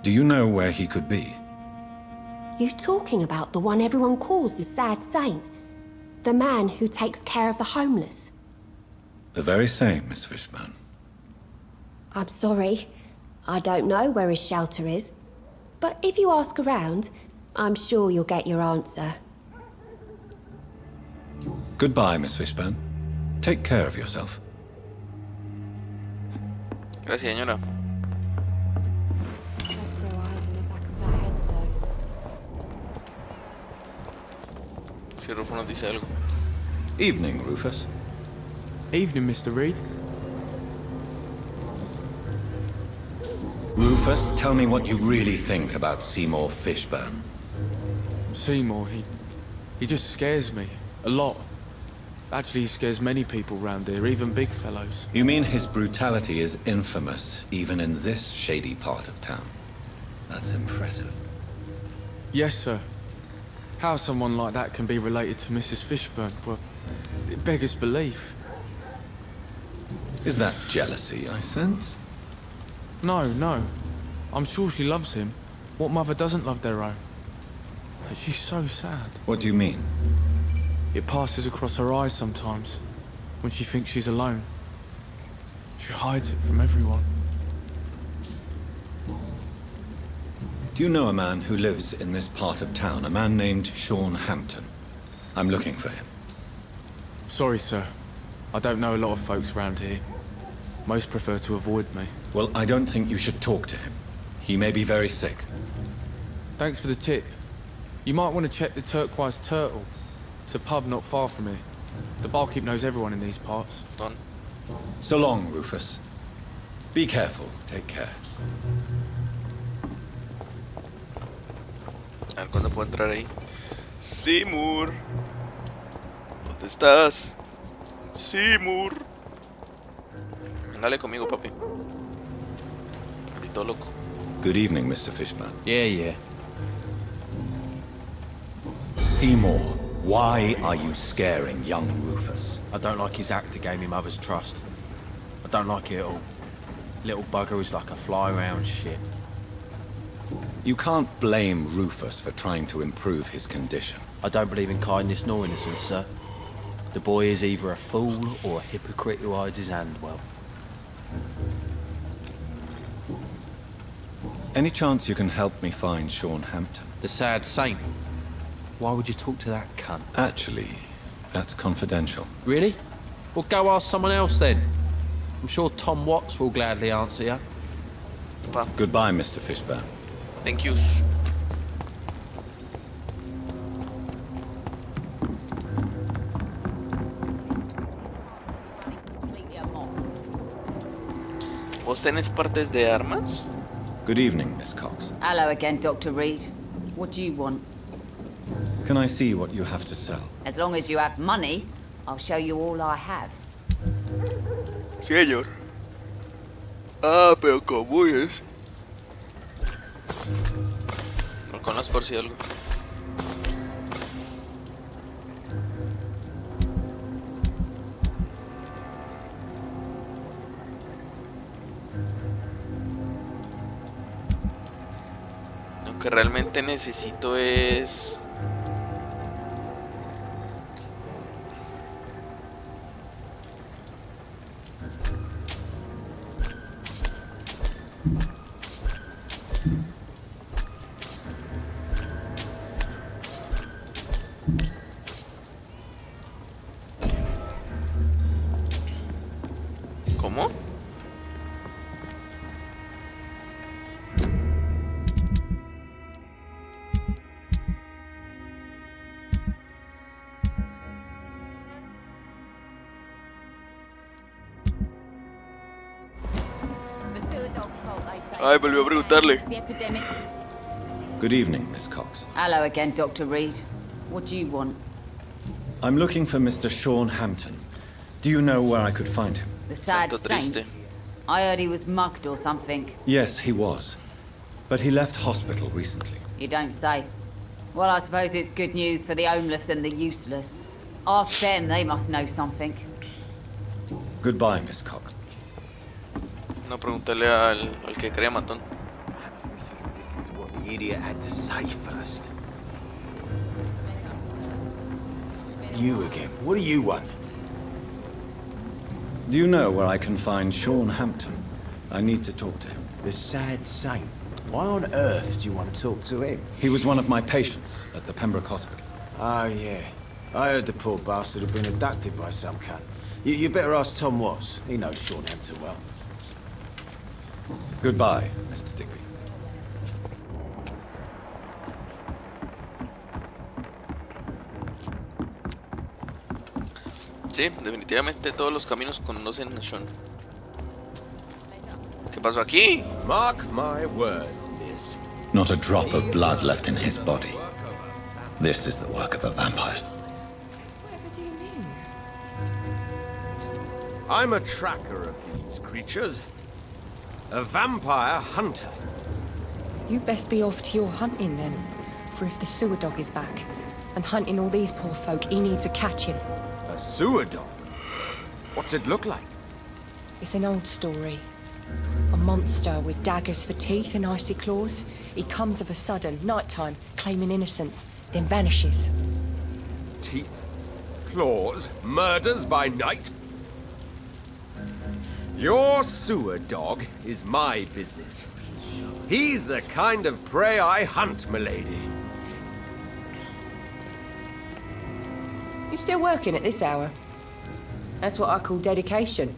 Do you know where he could be? You talking about the one everyone calls the sad saint? The man who takes care of the homeless? The very same, Miss Fishburne. I'm sorry. I don't know where his shelter is. But if you ask around, I'm sure you'll get your answer. Goodbye, Miss Fishburne. Take care of yourself. Gracias, señora. Just grow eyes in the back of that head, sir. Si Rufo nos dice algo. Evening, Rufus. Evening, Mr. Reed. Rufus, tell me what you really think about Seymour Fishburne. Seymour, he just scares me. A lot. Actually, he scares many people round here, even big fellows. You mean his brutality is infamous, even in this shady part of town? That's impressive. Yes, sir. How someone like that can be related to Mrs. Fishburne, well, it beggars belief. Is that jealousy I sense? No. I'm sure she loves him. What mother doesn't love their own? She's so sad. What do you mean? It passes across her eyes sometimes, when she thinks she's alone. She hides it from everyone. Do you know a man who lives in this part of town? A man named Sean Hampton. I'm looking for him. Sorry, sir. I don't know a lot of folks around here. Most prefer to avoid me. Well, I don't think you should talk to him. He may be very sick. Thanks for the tip. You might want to check the Turquoise Turtle. It's a pub not far from here. The barkeep knows everyone in these parts. Done. So long, Rufus. Be careful. Take care. A ver cuándo puedo entrar ahí. Seymour. ¿Dónde estás? Seymour. Dale conmigo, papi. Maldito loco. Good evening, Mr. Fishman. Yeah. Seymour, why are you scaring young Rufus? I don't like his act to gain me mother's trust. I don't like it at all. Little bugger is like a fly around shit. You can't blame Rufus for trying to improve his condition. I don't believe in kindness nor innocence, sir. The boy is either a fool or a hypocrite who hides his hand well. Any chance you can help me find Sean Hampton? The sad saint. Why would you talk to that cunt? Actually, that's confidential. Really? Well, go ask someone else then. I'm sure Tom Watts will gladly answer you. Goodbye, Mr. Fishburne. Thank you. ¿Vos tenés partes de armas? Good evening, Miss Cox. Hello again, Dr. Reed. What do you want? Can I see what you have to sell? As long as you have money, I'll show you all I have. Señor. Ah, pero ¿cómo es? No conozco por si algo. Lo que realmente necesito es... ¿Cómo? Ay, volvió a preguntarle. Good evening, Miss Cox. Hello again, Dr. Reed. What do you want? I'm looking for Mr. Sean Hampton. Do you know where I could find him? The sad saint? I heard he was mugged or something. Yes, he was. But he left hospital recently. You don't say. Well, I suppose it's good news for the homeless and the useless. Ask them, they must know something. Goodbye, Miss Cox. No, pregúntale al que crea matón. What the idiot had to say first. You again. What do you want? Do you know where I can find Sean Hampton? I need to talk to him. The sad saint. Why on earth do you want to talk to him? He was one of my patients at the Pembroke Hospital. Oh, yeah. I heard the poor bastard had been abducted by some cunt. You better ask Tom Watts. He knows Sean Hampton well. Goodbye, Mr. Digby. Sí, definitivamente todos los caminos conducen a Sean. ¿Qué pasó aquí? Mark my words, miss. Not a drop of blood left in his body. This is the work of a vampire. Whatever do you mean? I'm a tracker of these creatures. A vampire hunter. You best be off to your hunting then. For if the sewer dog is back, and hunting all these poor folk, he needs a catching. A sewer dog? What's it look like? It's an old story. A monster with daggers for teeth and icy claws. He comes of a sudden, nighttime, claiming innocence, then vanishes. Teeth, claws, murders by night? Your sewer dog is my business. He's the kind of prey I hunt, milady. You still working at this hour? That's what I call dedication.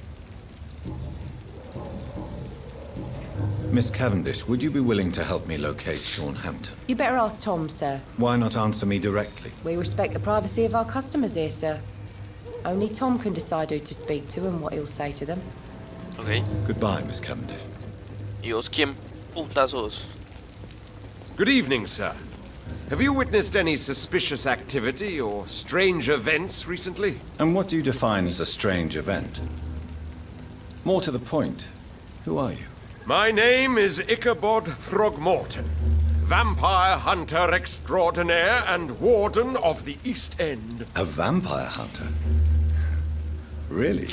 Miss Cavendish, would you be willing to help me locate Sean Hampton? You better ask Tom, sir. Why not answer me directly? We respect the privacy of our customers here, sir. Only Tom can decide who to speak to and what he'll say to them. Okay. Goodbye, Miss Cavendish. ¿Y vos quién puta sos? Good evening, sir. Have you witnessed any suspicious activity or strange events recently? And what do you define as a strange event? More to the point, who are you? My name is Ichabod Throgmorton, vampire hunter extraordinaire and warden of the East End. A vampire hunter? Really?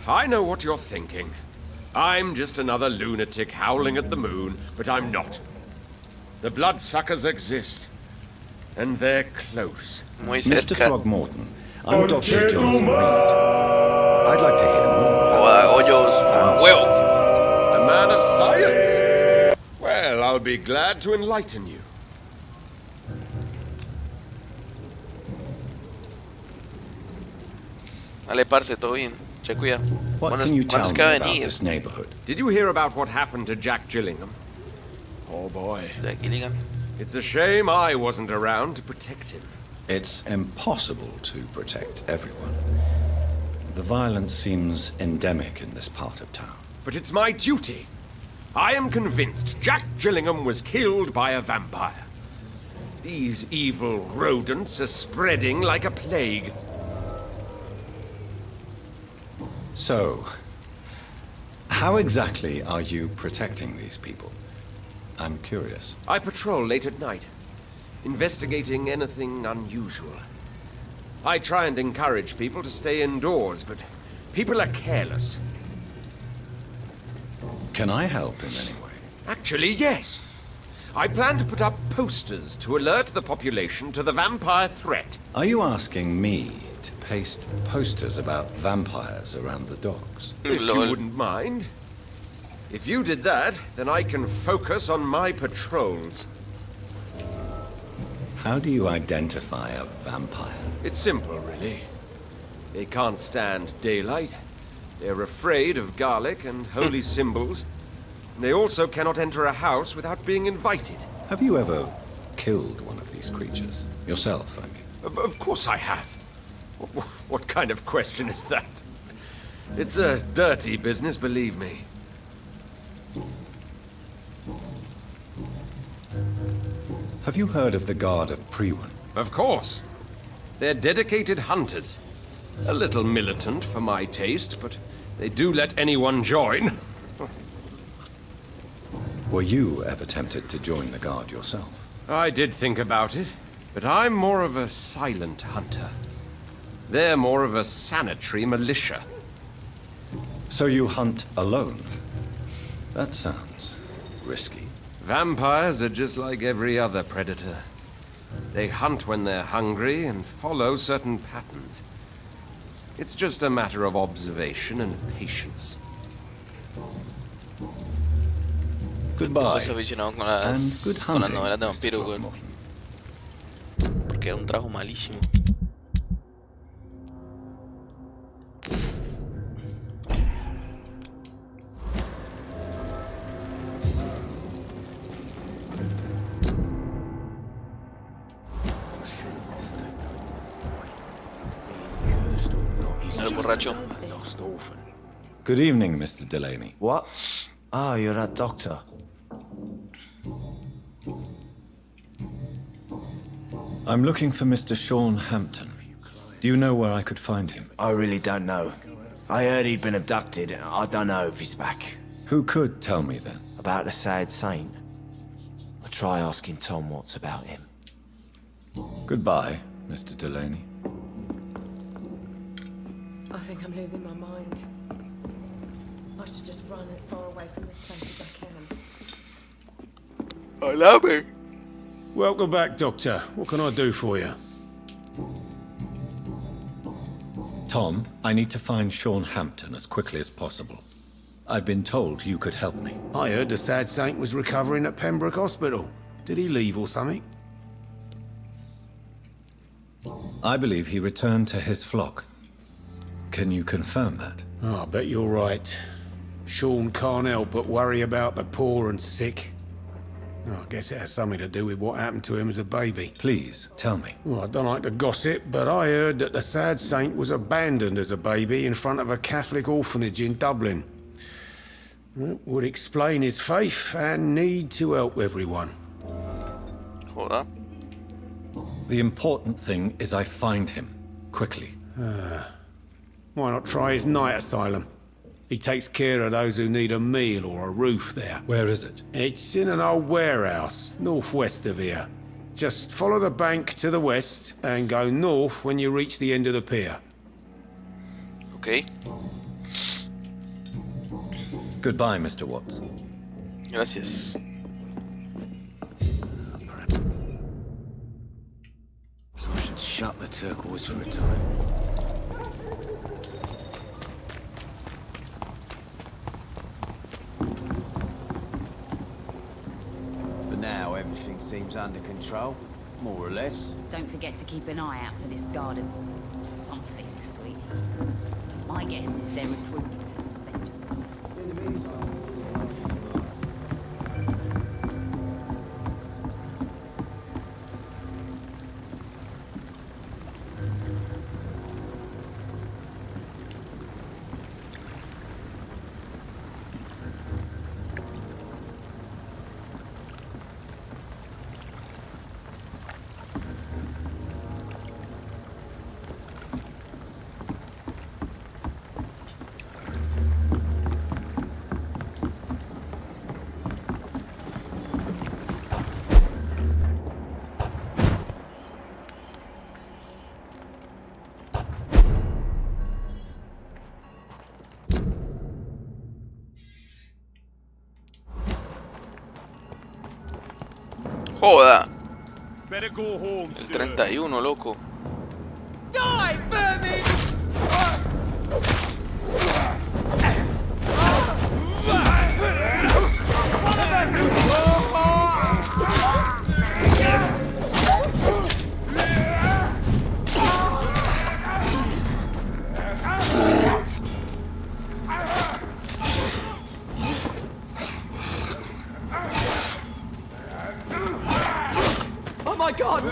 I know what you're thinking. I'm just another lunatic howling at the moon, but I'm not. The bloodsuckers exist, and they're close. Mr. Throgmorton, I'm Dr. Jonathan Reed. I'd like to hear more. A man of science? Well, I'll be glad to enlighten you. Vale, parce, todo bien. Se cuida. What can you tell me about this neighborhood? Did you hear about what happened to Jack Gillingham? Oh boy. Jack Gillingham? It's a shame I wasn't around to protect him. It's impossible to protect everyone. The violence seems endemic in this part of town. But it's my duty. I am convinced Jack Gillingham was killed by a vampire. These evil rodents are spreading like a plague. So, how exactly are you protecting these people? I'm curious. I patrol late at night, investigating anything unusual. I try and encourage people to stay indoors, but people are careless. Can I help in any way? Actually, yes. I plan to put up posters to alert the population to the vampire threat. Are you asking me to paste posters about vampires around the docks? If you wouldn't mind. If you did that, then I can focus on my patrols. How do you identify a vampire? It's simple, really. They can't stand daylight. They're afraid of garlic and holy symbols. They also cannot enter a house without being invited. Have you ever killed one of these creatures? Yourself, I mean. Of course I have. What kind of question is that? It's a dirty business, believe me. Have you heard of the Guard of Priwen? Of course. They're dedicated hunters. A little militant for my taste, but they do let anyone join. Were you ever tempted to join the Guard yourself? I did think about it, but I'm more of a silent hunter. They're more of a sanitary militia. So you hunt alone? That sounds risky. Vampires are just like every other predator. They hunt when they're hungry and follow certain patterns. It's just a matter of observation and patience. Goodbye. Estoy aficionado con las novelas de vampiros, güey. Porque es un trabajo malísimo. El borracho. Good evening, Mr. Delaney. What? Ah, you're that doctor. I'm looking for Mr. Sean Hampton. Do you know where I could find him? I really don't know. I heard he'd been abducted. I don't know if he's back. Who could tell me then? About the sad saint. I'll try asking Tom what's about him. Goodbye, Mr. Delaney. I think I'm losing my mind. I should just run as far away from this place as I can. Hola, me. Welcome back, Doctor. What can I do for you? Tom, I need to find Sean Hampton as quickly as possible. I've been told you could help me. I heard the sad saint was recovering at Pembroke Hospital. Did he leave or something? I believe he returned to his flock. Can you confirm that? Oh, I bet you're right. Sean can't help but worry about the poor and sick. Oh, I guess it has something to do with what happened to him as a baby. Please, tell me. Well, I don't like to gossip, but I heard that the sad saint was abandoned as a baby in front of a Catholic orphanage in Dublin. That would explain his faith and need to help everyone. Hold up. The important thing is I find him. Quickly. Why not try his night asylum? He takes care of those who need a meal or a roof there. Where is it? It's in an old warehouse, northwest of here. Just follow the bank to the west and go north when you reach the end of the pier. Okay. Goodbye, Mr. Watts. Gracias. So I should shut the turquoise for a time. For now, everything seems under control, more or less. Don't forget to keep an eye out for this garden. Something, sweet. My guess is they're recruiting for some vengeance. Joda. Better go home, El 31, loco. Die, vermin! Oh my god!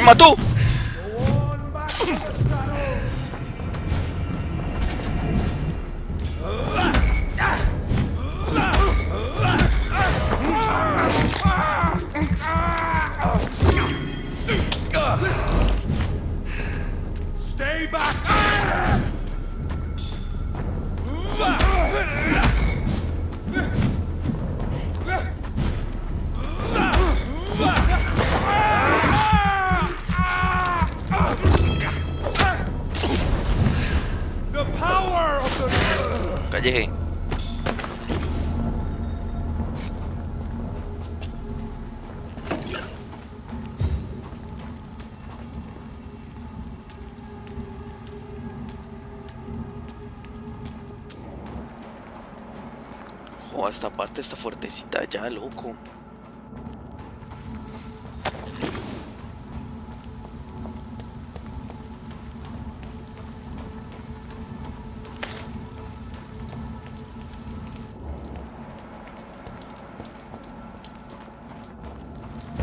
¡Mató! Stay back! The power of the... Callejé. Oh, esta parte está fuertecita ya, loco.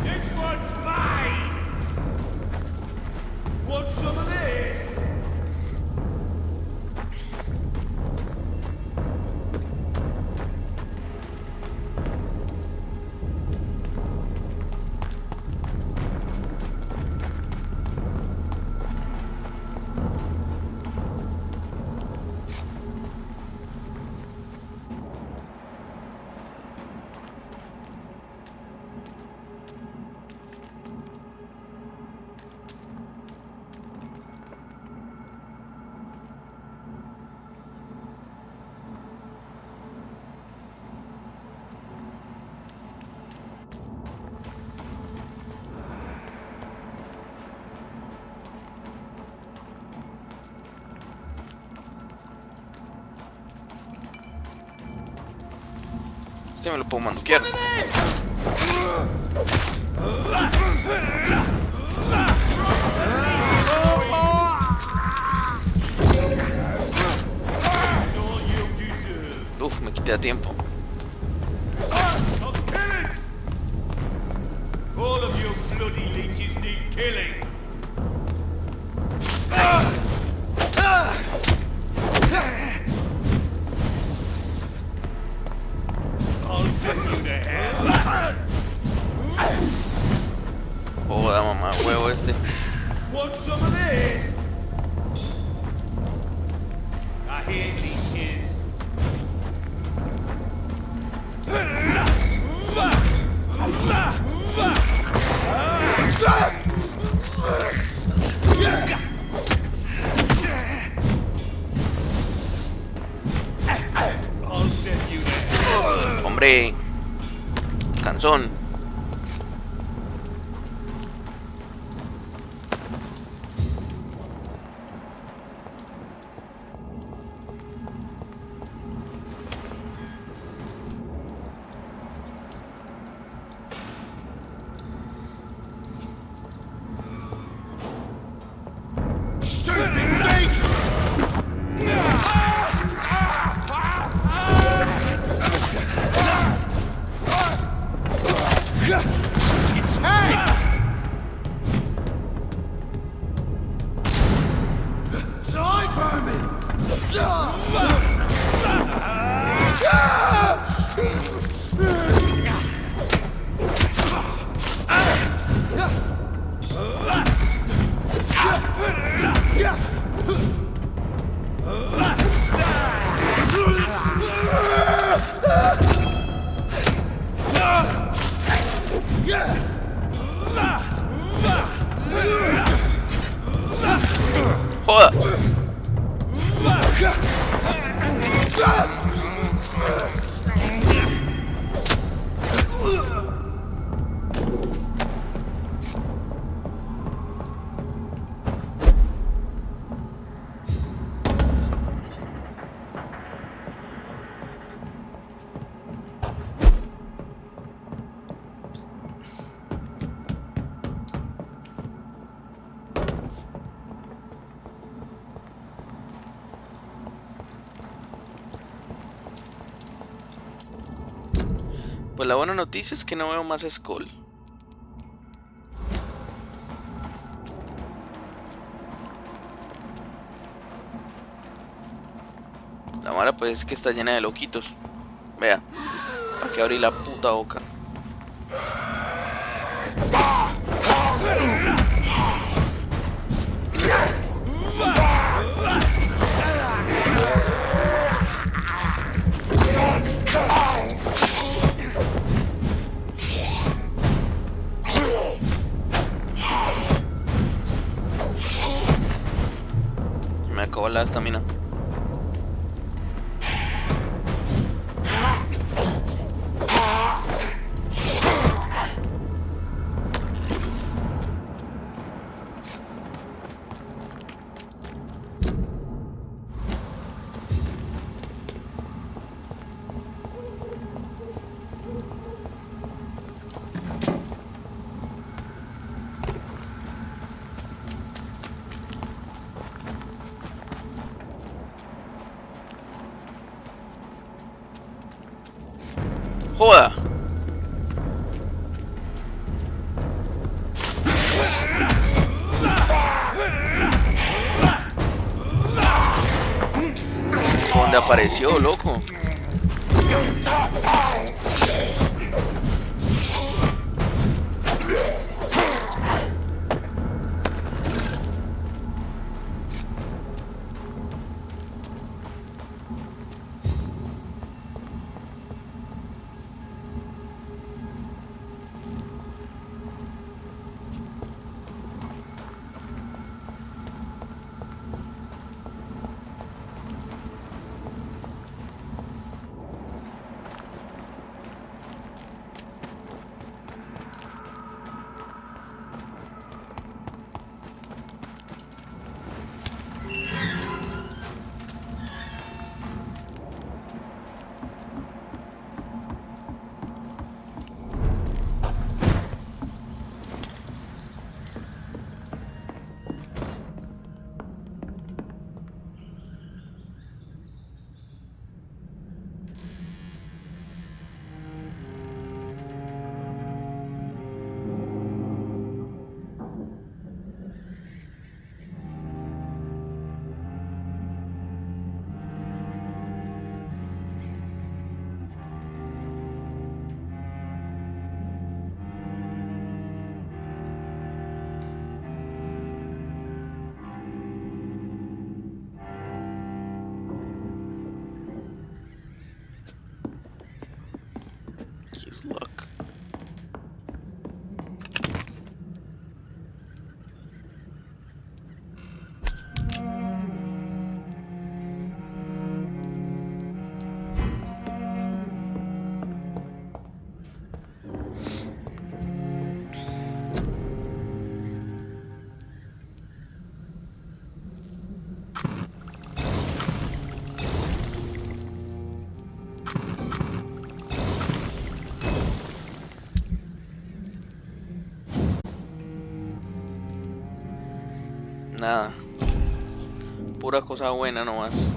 This one's mine! Want some of this? Este me lo puedo manquear. Uf, me quité a tiempo. All of you bloody leeches need killing. I'll send you to hell. Joda, mamá, huevo este. Want some of this? I hear leeches. I'll send you to hell. Hombre, canzón. Joda. Pues la buena noticia es que no veo más Skull. La mala pues es que está llena de loquitos. Vea, ¿para qué abrir la puta boca? Me acabó la estamina. joda. ¿Dónde apareció, loco? His luck. Nada. Pura cosa buena nomás.